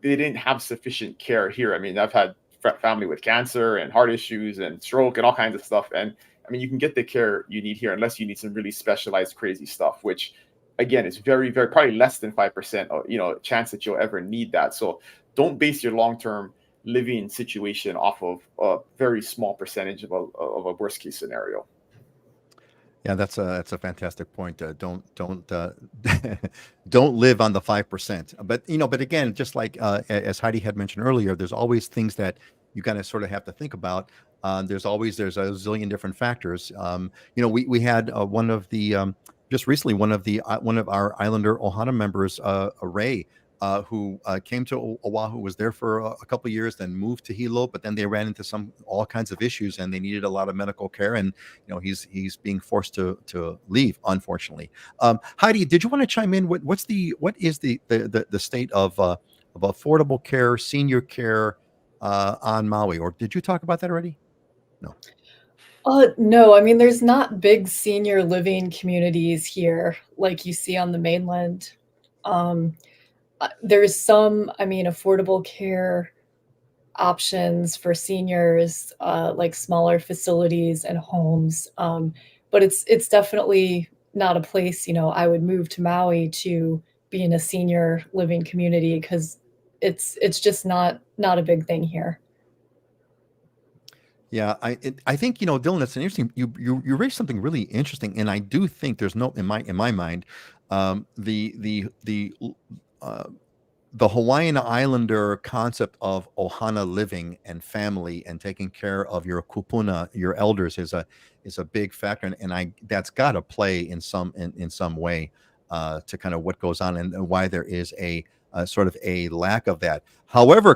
they didn't have sufficient care here. I mean, I've had family with cancer and heart issues and stroke and all kinds of stuff. And I mean, you can get the care you need here unless you need some really specialized, crazy stuff, which again, is very, very probably less than 5%, chance that you'll ever need that. So don't base your long-term living situation off of a very small percentage of a worst case scenario. Yeah, that's a fantastic point. Don't don't live on the 5%. But again, just like as Heidi had mentioned earlier, there's always things that you kind of sort of have to think about. There's a zillion different factors. We had one of the just recently one of our Islander Ohana members, Ray, who came to Oahu, was there for a couple of years, then moved to Hilo, but then they ran into all kinds of issues and they needed a lot of medical care. And, he's being forced to leave, unfortunately. Heidi, did you want to chime in? What is the state of affordable care, senior care on Maui? Or did you talk about that already? No. No, I mean, there's not big senior living communities here like you see on the mainland. There's some, affordable care options for seniors, like smaller facilities and homes. But it's definitely not a place, I would move to Maui to be in a senior living community because it's just not a big thing here. Yeah, I think Dylan, that's an interesting. You raised something really interesting, and I do think there's no in my mind, the Hawaiian Islander concept of ohana living and family and taking care of your kupuna, your elders, is a big factor, and that's got to play in some way to kind of what goes on and why there is a sort of a lack of that. However,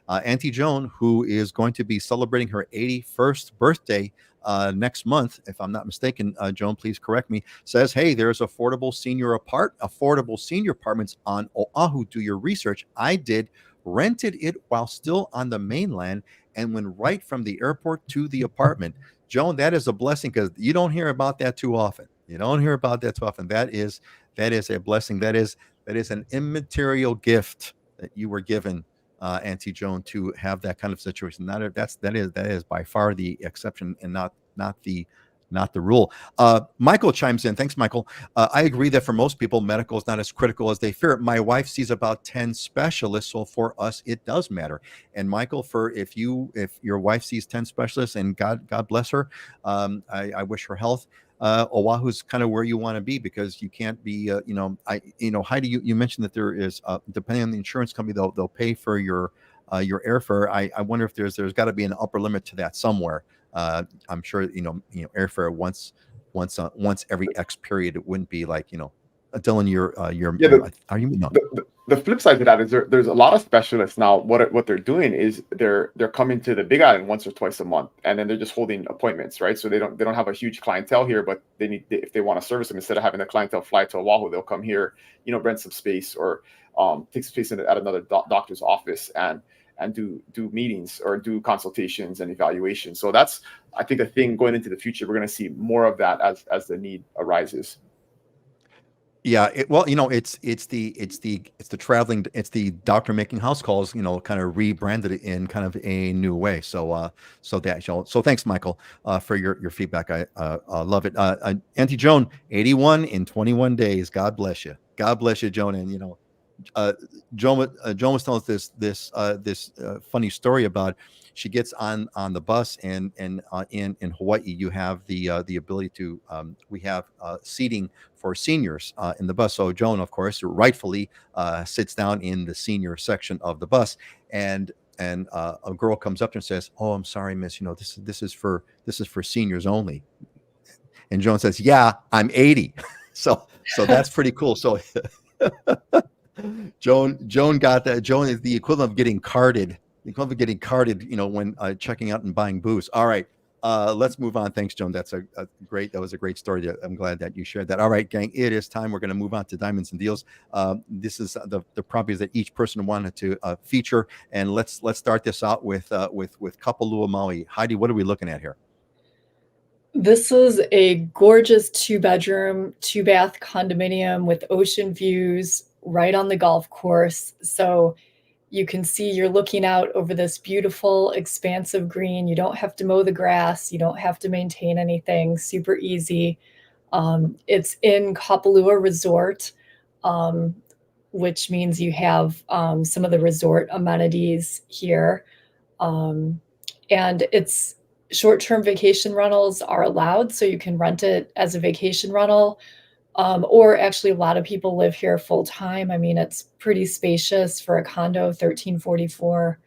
Auntie Joan, who is going to be celebrating her 81st birthday next month, if I'm not mistaken, Joan, please correct me, says, hey, there's affordable senior apartments on Oahu. Do your research. I did, rented it while still on the mainland and went right from the airport to the apartment. Joan, that is a blessing because you don't hear about that too often. That is a blessing. That is an immaterial gift that you were given, Auntie Joan, to have that kind of situation. That is by far the exception and not the rule. Michael chimes in. Thanks, Michael. I agree that for most people, medical is not as critical as they fear. My wife sees about 10 specialists, so for us, it does matter. And Michael, if your wife sees 10 specialists, and God bless her, I wish her health. Oahu's kind of where you want to be because you can't be, Heidi, you mentioned that there is, depending on the insurance company, they'll pay for your airfare. I wonder if there's got to be an upper limit to that somewhere. I'm sure, airfare once every X period, it wouldn't be like, Dylan, are you? No. The flip side to that is there's a lot of specialists now. What they're doing is they're coming to the Big Island once or twice a month, and then they're just holding appointments, right? So they don't have a huge clientele here, but if they want to service them, instead of having the clientele fly to Oahu, they'll come here, rent some space or take space at another doctor's office and do meetings or do consultations and evaluations. So that's, I think, a thing going into the future. We're going to see more of that as the need arises. Yeah, it's the doctor making house calls, kind of rebranded it in kind of a new way. So thanks, Michael, for your feedback. I love it. Auntie Joan, 81 in 21 days. God bless you. God bless you, Joan. And Joan was telling us this funny story about she gets on the bus, and in Hawaii you have the ability to we have seating for seniors in the bus. So Joan, of course, rightfully sits down in the senior section of the bus, and a girl comes up to her and says, "Oh, I'm sorry, miss. You know, this is for seniors only." And Joan says, "Yeah, I'm 80." So that's pretty cool. So Joan got that. Joan is the equivalent of getting carded. You know, when checking out and buying booze. All right, let's move on. Thanks, Joan. That was a great story. I'm glad that you shared that. All right, gang, it is time. We're going to move on to Diamonds and Deals. This is the properties that each person wanted to feature, and let's start this out with Kapalua Maui. Heidi, what are we looking at here? This is a gorgeous 2-bedroom, 2-bath condominium with ocean views right on the golf course. So you can see you're looking out over this beautiful, expansive green. You don't have to mow the grass. You don't have to maintain anything. Super easy. It's in Kapalua Resort, which means you have some of the resort amenities here. And it's short-term vacation rentals are allowed, so you can rent it as a vacation rental, or actually a lot of people live here full-time. I mean, it's pretty spacious for a condo, 1344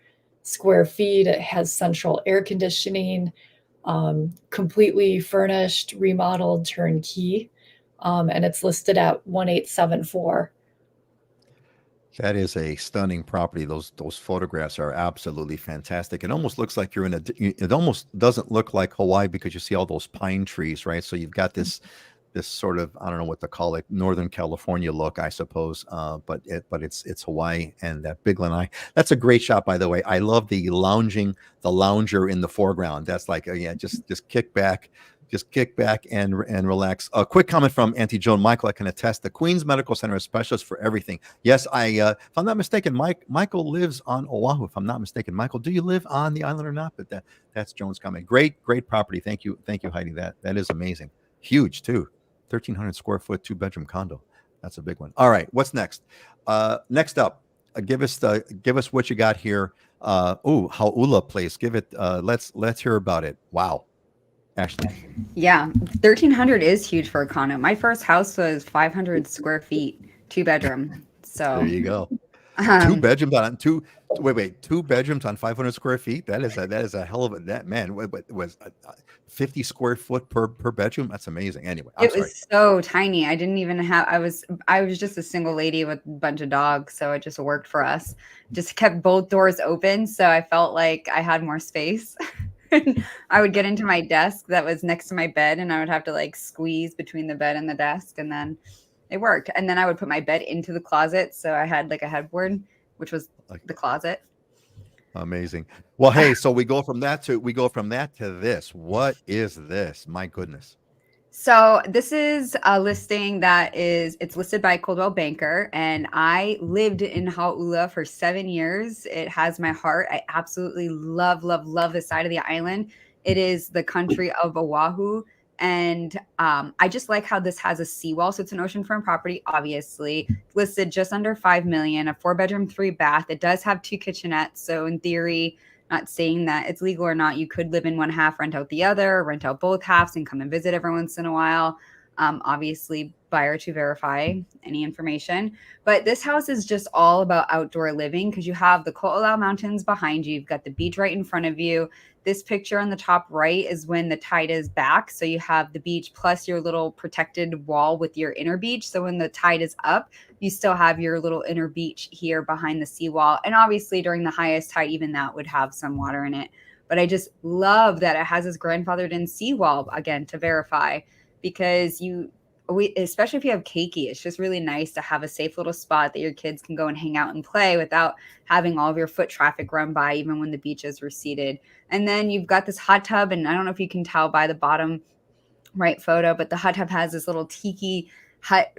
square feet. It has central air conditioning, completely furnished, remodeled, turnkey, and it's listed at 1874. That is a stunning property. Those photographs are absolutely fantastic. It almost looks like it almost doesn't look like Hawaii because you see all those pine trees, right? So you've got this sort of, I don't know what to call it, Northern California look, I suppose. But it's Hawaii, and that big lanai. That's a great shot, by the way. I love the lounger in the foreground. That's like, just kick back. Just kick back and relax. A quick comment from Auntie Joan. Michael, I can attest. The Queens Medical Center is specialist for everything. Yes, if I'm not mistaken, Michael lives on Oahu. If I'm not mistaken, Michael, do you live on the island or not? But that's Joan's comment. Great property. Thank you, Heidi. That is amazing. Huge too. 1,300 square foot, 2-bedroom condo. That's a big one. All right, what's next? Next up, give us what you got here. Hau'ula Place. Give it. Let's hear about it. Wow. Ashliey. Yeah, 1,300 is huge for a condo. My first house was 500 square feet, 2-bedroom. So there you go. um, 2 bedrooms on 2 bedrooms on 500 square feet. That is a hell of a man. What was 50 square foot per bedroom? That's amazing. Anyway, it was so tiny. I didn't even have. I was just a single lady with a bunch of dogs, so it just worked for us. Just kept both doors open, so I felt like I had more space. I would get into my desk that was next to my bed, and I would have to like squeeze between the bed and the desk, and then it worked. And then I would put my bed into the closet, so I had like a headboard, which was the closet. Amazing. Well, hey, so we go from that to this. What is this? My goodness. So this is a listing it's listed by Coldwell Banker, and I lived in Hau'ula for 7 years. It has my heart. I absolutely love this side of the island. It is the country of Oahu, and I just like how this has a seawall. So it's an oceanfront property, obviously. Listed just under $5 million, a 4-bedroom, 3-bath. It does have 2 kitchenettes, so in theory, not saying that it's legal or not, you could live in one half, rent out the other, rent out both halves, and come and visit every once in a while. Obviously, buyer to verify any information. But this house is just all about outdoor living because you have the Ko'olau Mountains behind you. You've got the beach right in front of you. This picture on the top right is when the tide is back. So you have the beach plus your little protected wall with your inner beach. So when the tide is up, you still have your little inner beach here behind the seawall. And obviously during the highest tide, even that would have some water in it. But I just love that it has this grandfathered in seawall, again, to verify, because especially if you have keiki, it's just really nice to have a safe little spot that your kids can go and hang out and play without having all of your foot traffic run by, even when the beach is receded. And then you've got this hot tub, and I don't know if you can tell by the bottom right photo, but the hot tub has this little tiki hut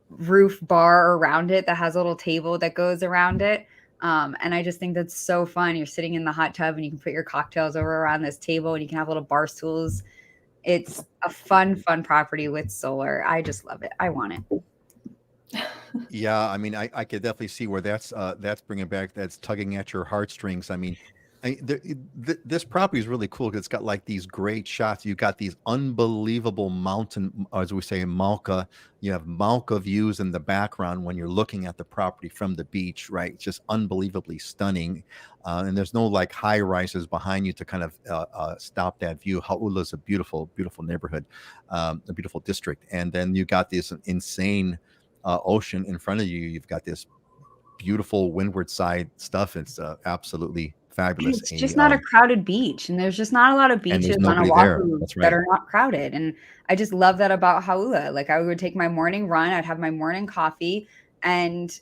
roof bar around it that has a little table that goes around it. And I just think that's so fun. You're sitting in the hot tub and you can put your cocktails over around this table, and you can have little bar stools. It's a fun property with solar. I just love it. I want it. Yeah, I mean, I could definitely see where that's bringing back, that's tugging at your heartstrings. I mean, this property is really cool because it's got like these great shots. You got these unbelievable mountain, as we say, Malka. You have Malka views in the background when you're looking at the property from the beach, right? It's just unbelievably stunning. And there's no like high rises behind you to kind of stop that view. Hau'ula is a beautiful, beautiful neighborhood, a beautiful district. And then you got this insane ocean in front of you. You've got this beautiful windward side stuff. It's absolutely fabulous. It's just not a crowded beach, and there's just not a lot of And there's beaches on nobody there. Oahu That's that right. are not crowded. And I just love that about Hau'ula. Like I would take my morning run, I'd have my morning coffee, and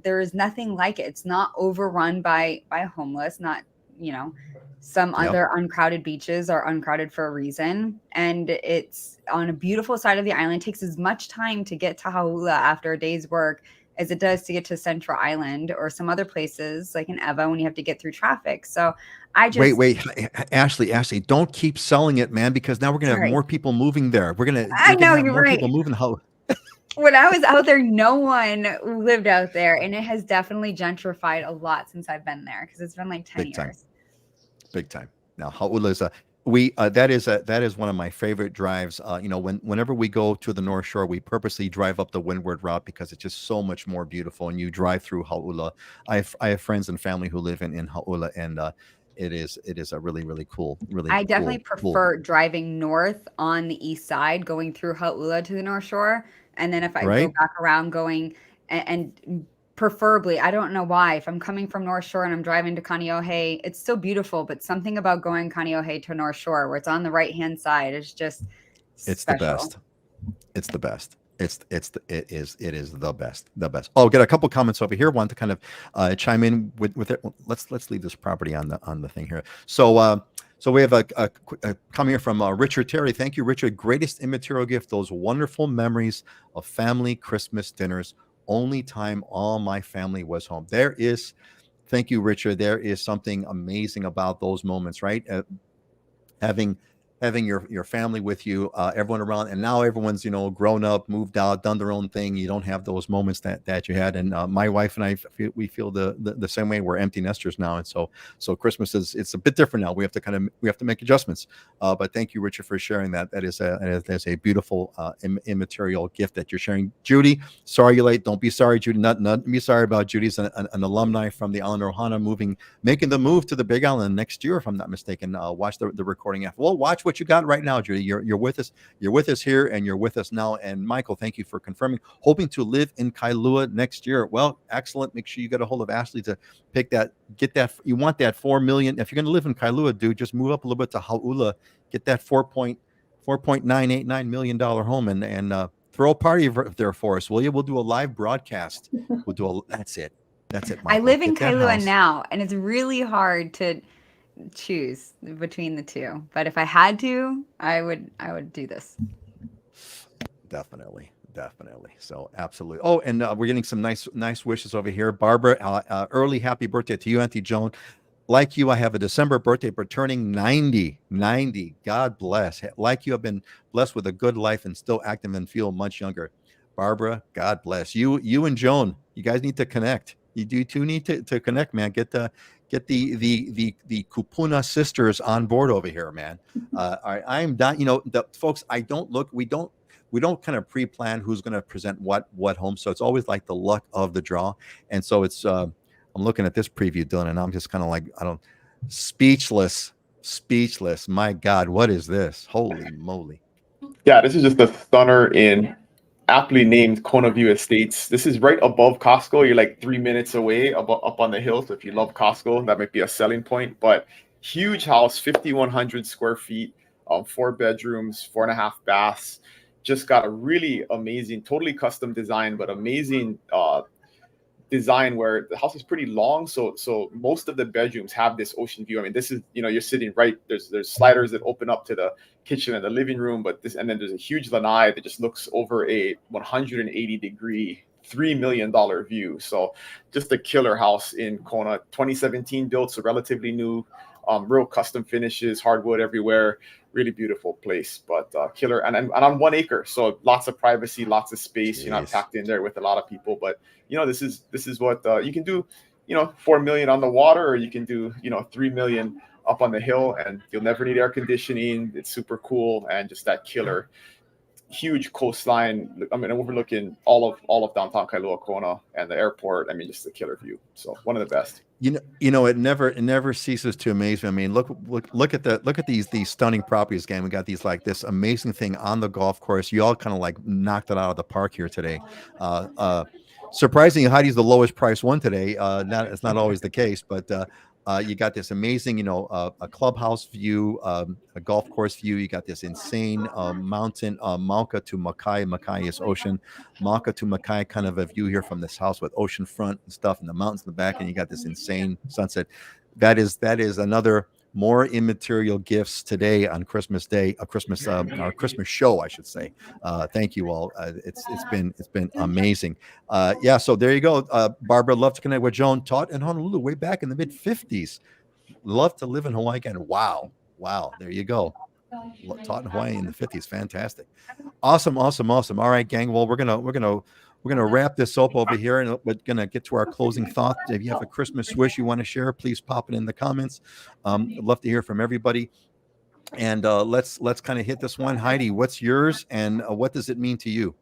there is nothing like it. It's not overrun by homeless, not, you know, some Yep. other uncrowded beaches are uncrowded for a reason. And it's on a beautiful side of the island. It takes as much time to get to Hau'ula after a day's work as it does to get to Central Island or some other places like in Eva when you have to get through traffic. So I just Wait, Ashley, don't keep selling it, man, because now we're gonna have sorry. more people moving there. We're gonna I know have you're more right. people moving. How When I was out there, no one lived out there, and it has definitely gentrified a lot since I've been there because it's been like 10 big time, years. big time. Now Hau'ula is that is one of my favorite drives. You know, whenever we go to the North Shore, we purposely drive up the windward route because it's just so much more beautiful. And you drive through Hau'ula. I have friends and family who live in Hau'ula, and it is a really, really cool, really I definitely cool. prefer driving north on the east side, going through Hau'ula to the North Shore, and then if I go Right? back around going and preferably, I don't know why, if I'm coming from North Shore and I'm driving to Kaneohe, it's still beautiful, but something about going Kaneohe to North Shore where it's on the right-hand side is just It's the special. best. It's the best. It is the best. Oh, get a couple comments over here. Want to kind of chime in with it. Let's leave this property on the thing here. So so we have a comment here from Richard Terry. Thank you, Richard. Greatest immaterial gift: those wonderful memories of family Christmas dinners. Only time all my family was home. Thank you, Richard. There is something amazing about those moments, right? Having your family with you, everyone around, and now everyone's, you know, grown up, moved out, done their own thing. You don't have those moments that you had. And my wife and I we feel the same way. We're empty nesters now, and so Christmas it's a bit different now. We have to make adjustments. But thank you, Richard, for sharing that. That is a beautiful immaterial gift that you're sharing. Judy, sorry you're late. Don't be sorry, Judy. Not be sorry about Judy's an alumni from the island of Ohana, making the move to the Big Island next year, if I'm not mistaken. Watch the recording after. Well, watch what you got right now, Judy. You're with us. You're with us here, and you're with us now. And Michael, thank you for confirming. Hoping to live in Kailua next year. Well, excellent. Make sure you get a hold of Ashliey to get that. You want that $4 million. If you're going to live in Kailua, dude, just move up a little bit to Hau'ula. Get that $4.989 million home, and throw a party there for us, will you? We'll do a live broadcast. That's it. That's it, Michael. I live in Get that Kailua house. now, and it's really hard to choose between the two. But if I had to, I would do this. Definitely. So absolutely. Oh, and we're getting some nice wishes over here. Barbara, early happy birthday to you, Auntie Joan. Like you, I have a December birthday, but turning 90. God bless. Like you, have been blessed with a good life and still active and feel much younger. Barbara, God bless you. You and Joan, you guys need to connect. You do too need to connect, man. Get the Kupuna sisters on board over here, man. I'm not, folks. We don't kind of pre-plan who's going to present what home. So it's always like the luck of the draw. And so it's I'm looking at this preview, Dylan, and I'm just kind of like, speechless. My God, what is this? Holy moly. Yeah, this is just a stunner in aptly named Kona View Estates. This is right above Costco. You're like 3 minutes away up on the hill. So if you love Costco, that might be a selling point. But huge house, 5,100 square feet, 4 bedrooms, 4.5 baths. Just got a really amazing, totally custom design, but amazing design where the house is pretty long. So most of the bedrooms have this ocean view. I mean, this is, you're sitting right, there's sliders that open up to the kitchen and the living room, and then there's a huge lanai that just looks over a 180-degree, $3 million view. So just a killer house in Kona, 2017 built, so relatively new. real custom finishes, hardwood everywhere. Really beautiful place, but killer. And on 1 acre, so lots of privacy, lots of space. You're not Jeez. packed in there with a lot of people. But this is what you can do. 4 million on the water, or you can do 3 million up on the hill, and you'll never need air conditioning. It's super cool, and just that killer huge coastline. I mean, overlooking all of downtown Kailua Kona and the airport. I mean, just a killer view. So one of the best. It never ceases to amaze me. I mean, look at these stunning properties. Again, we got this amazing thing on the golf course. You all kind of like knocked it out of the park here today. Surprisingly, Heidi's the lowest price one today. It's not always the case, but you got this amazing, a clubhouse view, a golf course view. You got this insane mountain, Mauka to Makai. Makai is ocean. Mauka to Makai, kind of a view here from this house with ocean front and stuff, and the mountains in the back, and you got this insane sunset. That is another more immaterial gifts today on Christmas Day, our Christmas show, I should say. Thank you all. It's been amazing. Yeah, so there you go. Barbara, love to connect with Joan. Taught in Honolulu way back in the mid-50s. Love to live in Hawaii again. Wow. There you go. Taught in Hawaii in the 50s. Fantastic. Awesome. All right, gang. Well, we're gonna wrap this up over here, and we're gonna get to our closing thoughts. If you have a Christmas wish you want to share, please pop it in the comments. I'd love to hear from everybody. And let's kind of hit this one. Heidi, what's yours, and what does it mean to you?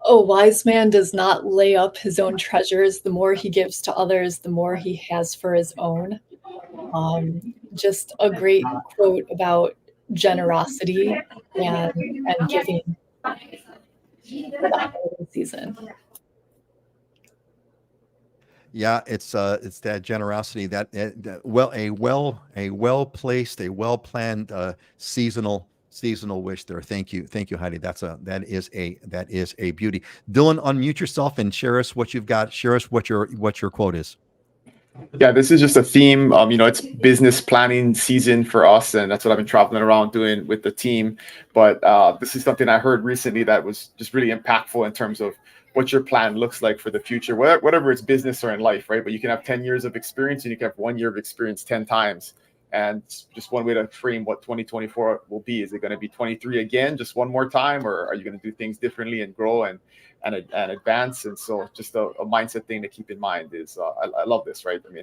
A wise man does not lay up his own treasures. The more he gives to others, the more he has for his own. Just a great quote about generosity and giving season. Yeah, it's that generosity, that a well placed, a well planned seasonal wish there. Thank you, Heidi. That is a beauty. Dylan, unmute yourself and share us what you've got. Share us what your quote is. Yeah, this is just a theme. It's business planning season for us, and that's what I've been traveling around doing with the team. But this is something I heard recently that was just really impactful in terms of what your plan looks like for the future, whatever it's business or in life, right? But you can have 10 years of experience, and you can have 1 year of experience 10 times. And just one way to frame what 2024 will be. Is it going to be 23 again, just one more time, or are you going to do things differently and grow and advance? And so just a mindset thing to keep in mind is I love this, right? I mean,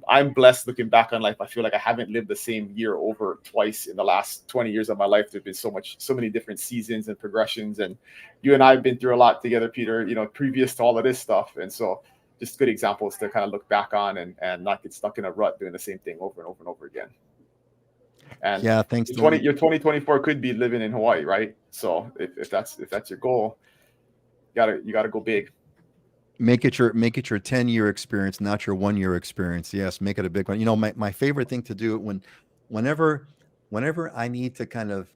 I'm blessed looking back on life. I feel like I haven't lived the same year over twice in the last 20 years of my life. There've been so many different seasons and progressions, and you and I have been through a lot together, Peter, previous to all of this stuff. And so just good examples to kind of look back on and not get stuck in a rut doing the same thing over and over and over again. And yeah, thanks. Your 2024 could be living in Hawaii, right? So if that's your goal, you gotta go big. Make it your 10-year experience, not your 1 year experience. Yes, make it a big one. My favorite thing to do whenever I need to kind of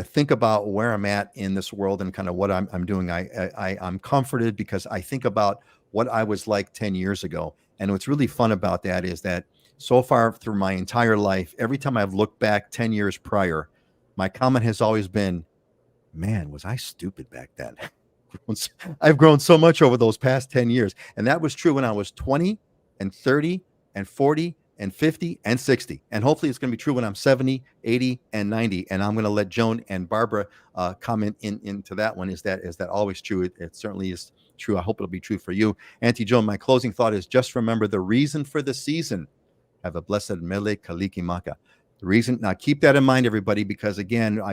think about where I'm at in this world and kind of what I'm doing, I'm comforted because I think about what I was like 10 years ago. And what's really fun about that is that so far through my entire life, every time I've looked back 10 years prior, my comment has always been, man, was I stupid back then? I've grown so much over those past 10 years. And that was true when I was 20 and 30 and 40 and 50 and 60. And hopefully it's going to be true when I'm 70, 80, and 90. And I'm going to let Joan and Barbara comment into that one. Is that always true? It certainly is true. I hope it'll be true for you. Auntie Joan, my closing thought is just remember the reason for the season. Have a blessed Mele Kalikimaka. The reason, now keep that in mind, everybody, because again, this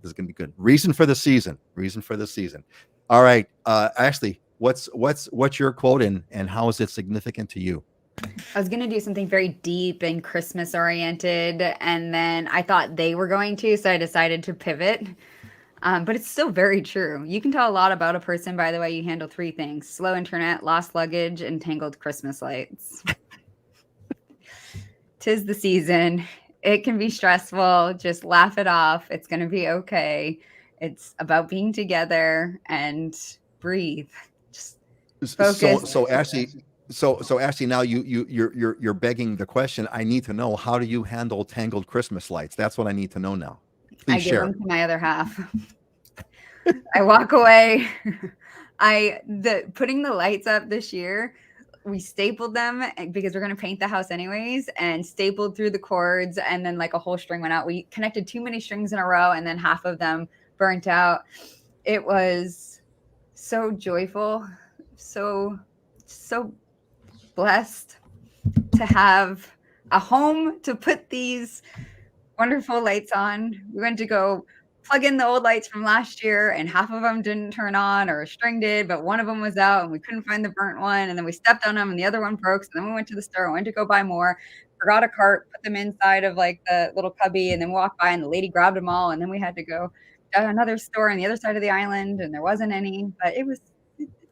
is going to be good. Reason for the season. All right. Ashliey, what's your quote and how is it significant to you? I was going to do something very deep and Christmas oriented, and then I thought they were going to, so I decided to pivot. But it's still very true. You can tell a lot about a person by the way you handle three things: slow internet, lost luggage, and tangled Christmas lights. 'Tis the season. It can be stressful. Just laugh it off. It's going to be okay. It's about being together and breathe. Just focus. So Ashliey, so Ashliey, now you're begging the question. I need to know, how do you handle tangled Christmas lights? That's what I need to know now. Please share. I give them to my other half. I walk away. Putting the lights up this year we stapled them because we're going to paint the house anyways, and stapled through the cords, and then like a whole string went out. We connected too many strings in a row, and then half of them burnt out. It was so joyful, so blessed to have a home to put these wonderful lights on. We went to go plug in the old lights from last year, and half of them didn't turn on, or a string did, but one of them was out and we couldn't find the burnt one. And then we stepped on them and the other one broke. So then we went to the store and went to go buy more, forgot a cart, put them inside of like the little cubby, and then walked by and the lady grabbed them all. And then we had to go to another store on the other side of the island, and there wasn't any, but it was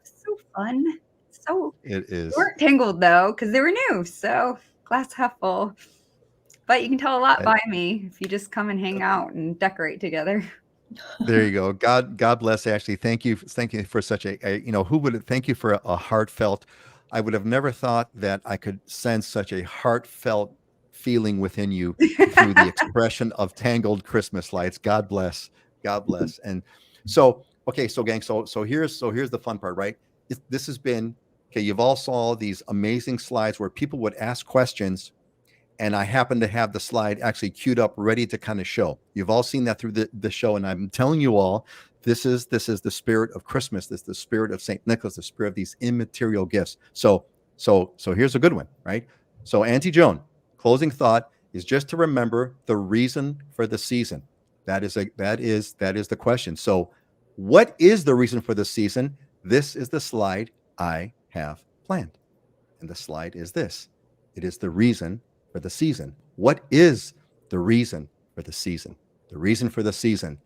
so fun. So It is. they weren't tangled though, because they were new. So glass half full. But you can tell a lot by me if you just come and hang out and decorate together. There you go. God bless Ashley. Thank you for such a thank you for a heartfelt. I would have never thought that I could sense such a heartfelt feeling within you through the expression of tangled Christmas lights. God bless. And so, okay, so gang, so here's the fun part, right? This has been okay. You've all saw these amazing slides where people would ask questions, and I happen to have the slide actually queued up, ready to kind of show. You've all seen that through the show, and I'm telling you all, this is the spirit of Christmas. This is the spirit of St. Nicholas, the spirit of these immaterial gifts. So here's a good one, right? So Auntie Joan, closing thought is just to remember the reason for the season. That is the question. So what is the reason for the season? This is the slide I have planned. And the slide is this. It is the reason for the season. What is the reason for the season? The reason for the season,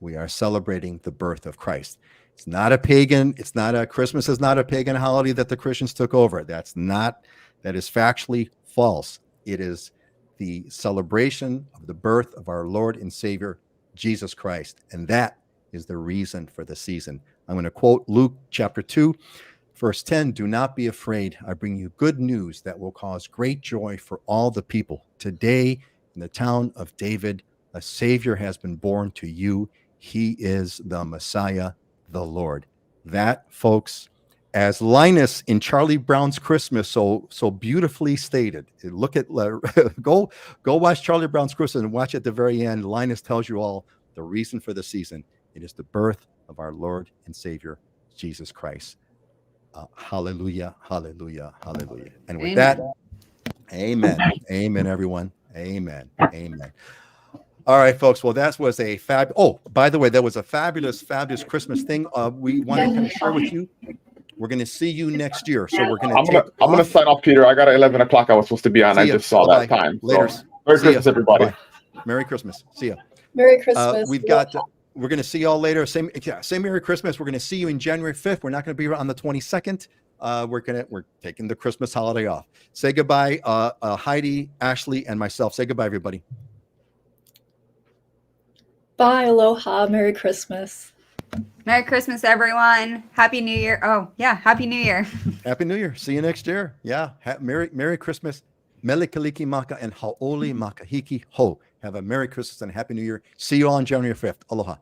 we are celebrating the birth of Christ. Christmas is not a pagan holiday that the Christians took over. That is factually false. It is the celebration of the birth of our Lord and Savior, Jesus Christ. And that is the reason for the season. I'm going to quote Luke chapter 2, verse 10, "Do not be afraid. I bring you good news that will cause great joy for all the people. Today, in the town of David, a Savior has been born to you. He is the Messiah, the Lord." That, folks, as Linus in Charlie Brown's Christmas so beautifully stated. Look at go watch Charlie Brown's Christmas and watch at the very end. Linus tells you all the reason for the season. It is the birth of our Lord and Savior, Jesus Christ. Hallelujah, hallelujah, hallelujah. And with that, amen. Amen, everyone. Amen. Amen. All right, folks. Well, that was a by the way, that was a fabulous Christmas thing. We want to kind of share with you. We're going to see you next year. So we're going to I'm going to sign off, Peter. I got 11 o'clock I was supposed to be on. I just saw that time. Later. So, Merry Christmas, everybody. Bye. Merry Christmas. See ya. Merry Christmas. We're going to see y'all later. Same Merry Christmas. We're going to see you in January 5th. We're not going to be on the 22nd. We're taking the Christmas holiday off. Say goodbye, Heidi, Ashley, and myself. Say goodbye, everybody. Bye, aloha, Merry Christmas. Merry Christmas, everyone. Happy New Year. Oh, yeah. Happy New Year. Happy New Year. See you next year. Yeah. Merry Christmas. Mele Kaliki Maka and Haoli Makahiki Ho. Have a Merry Christmas and Happy New Year. See you all on January 5th. Aloha.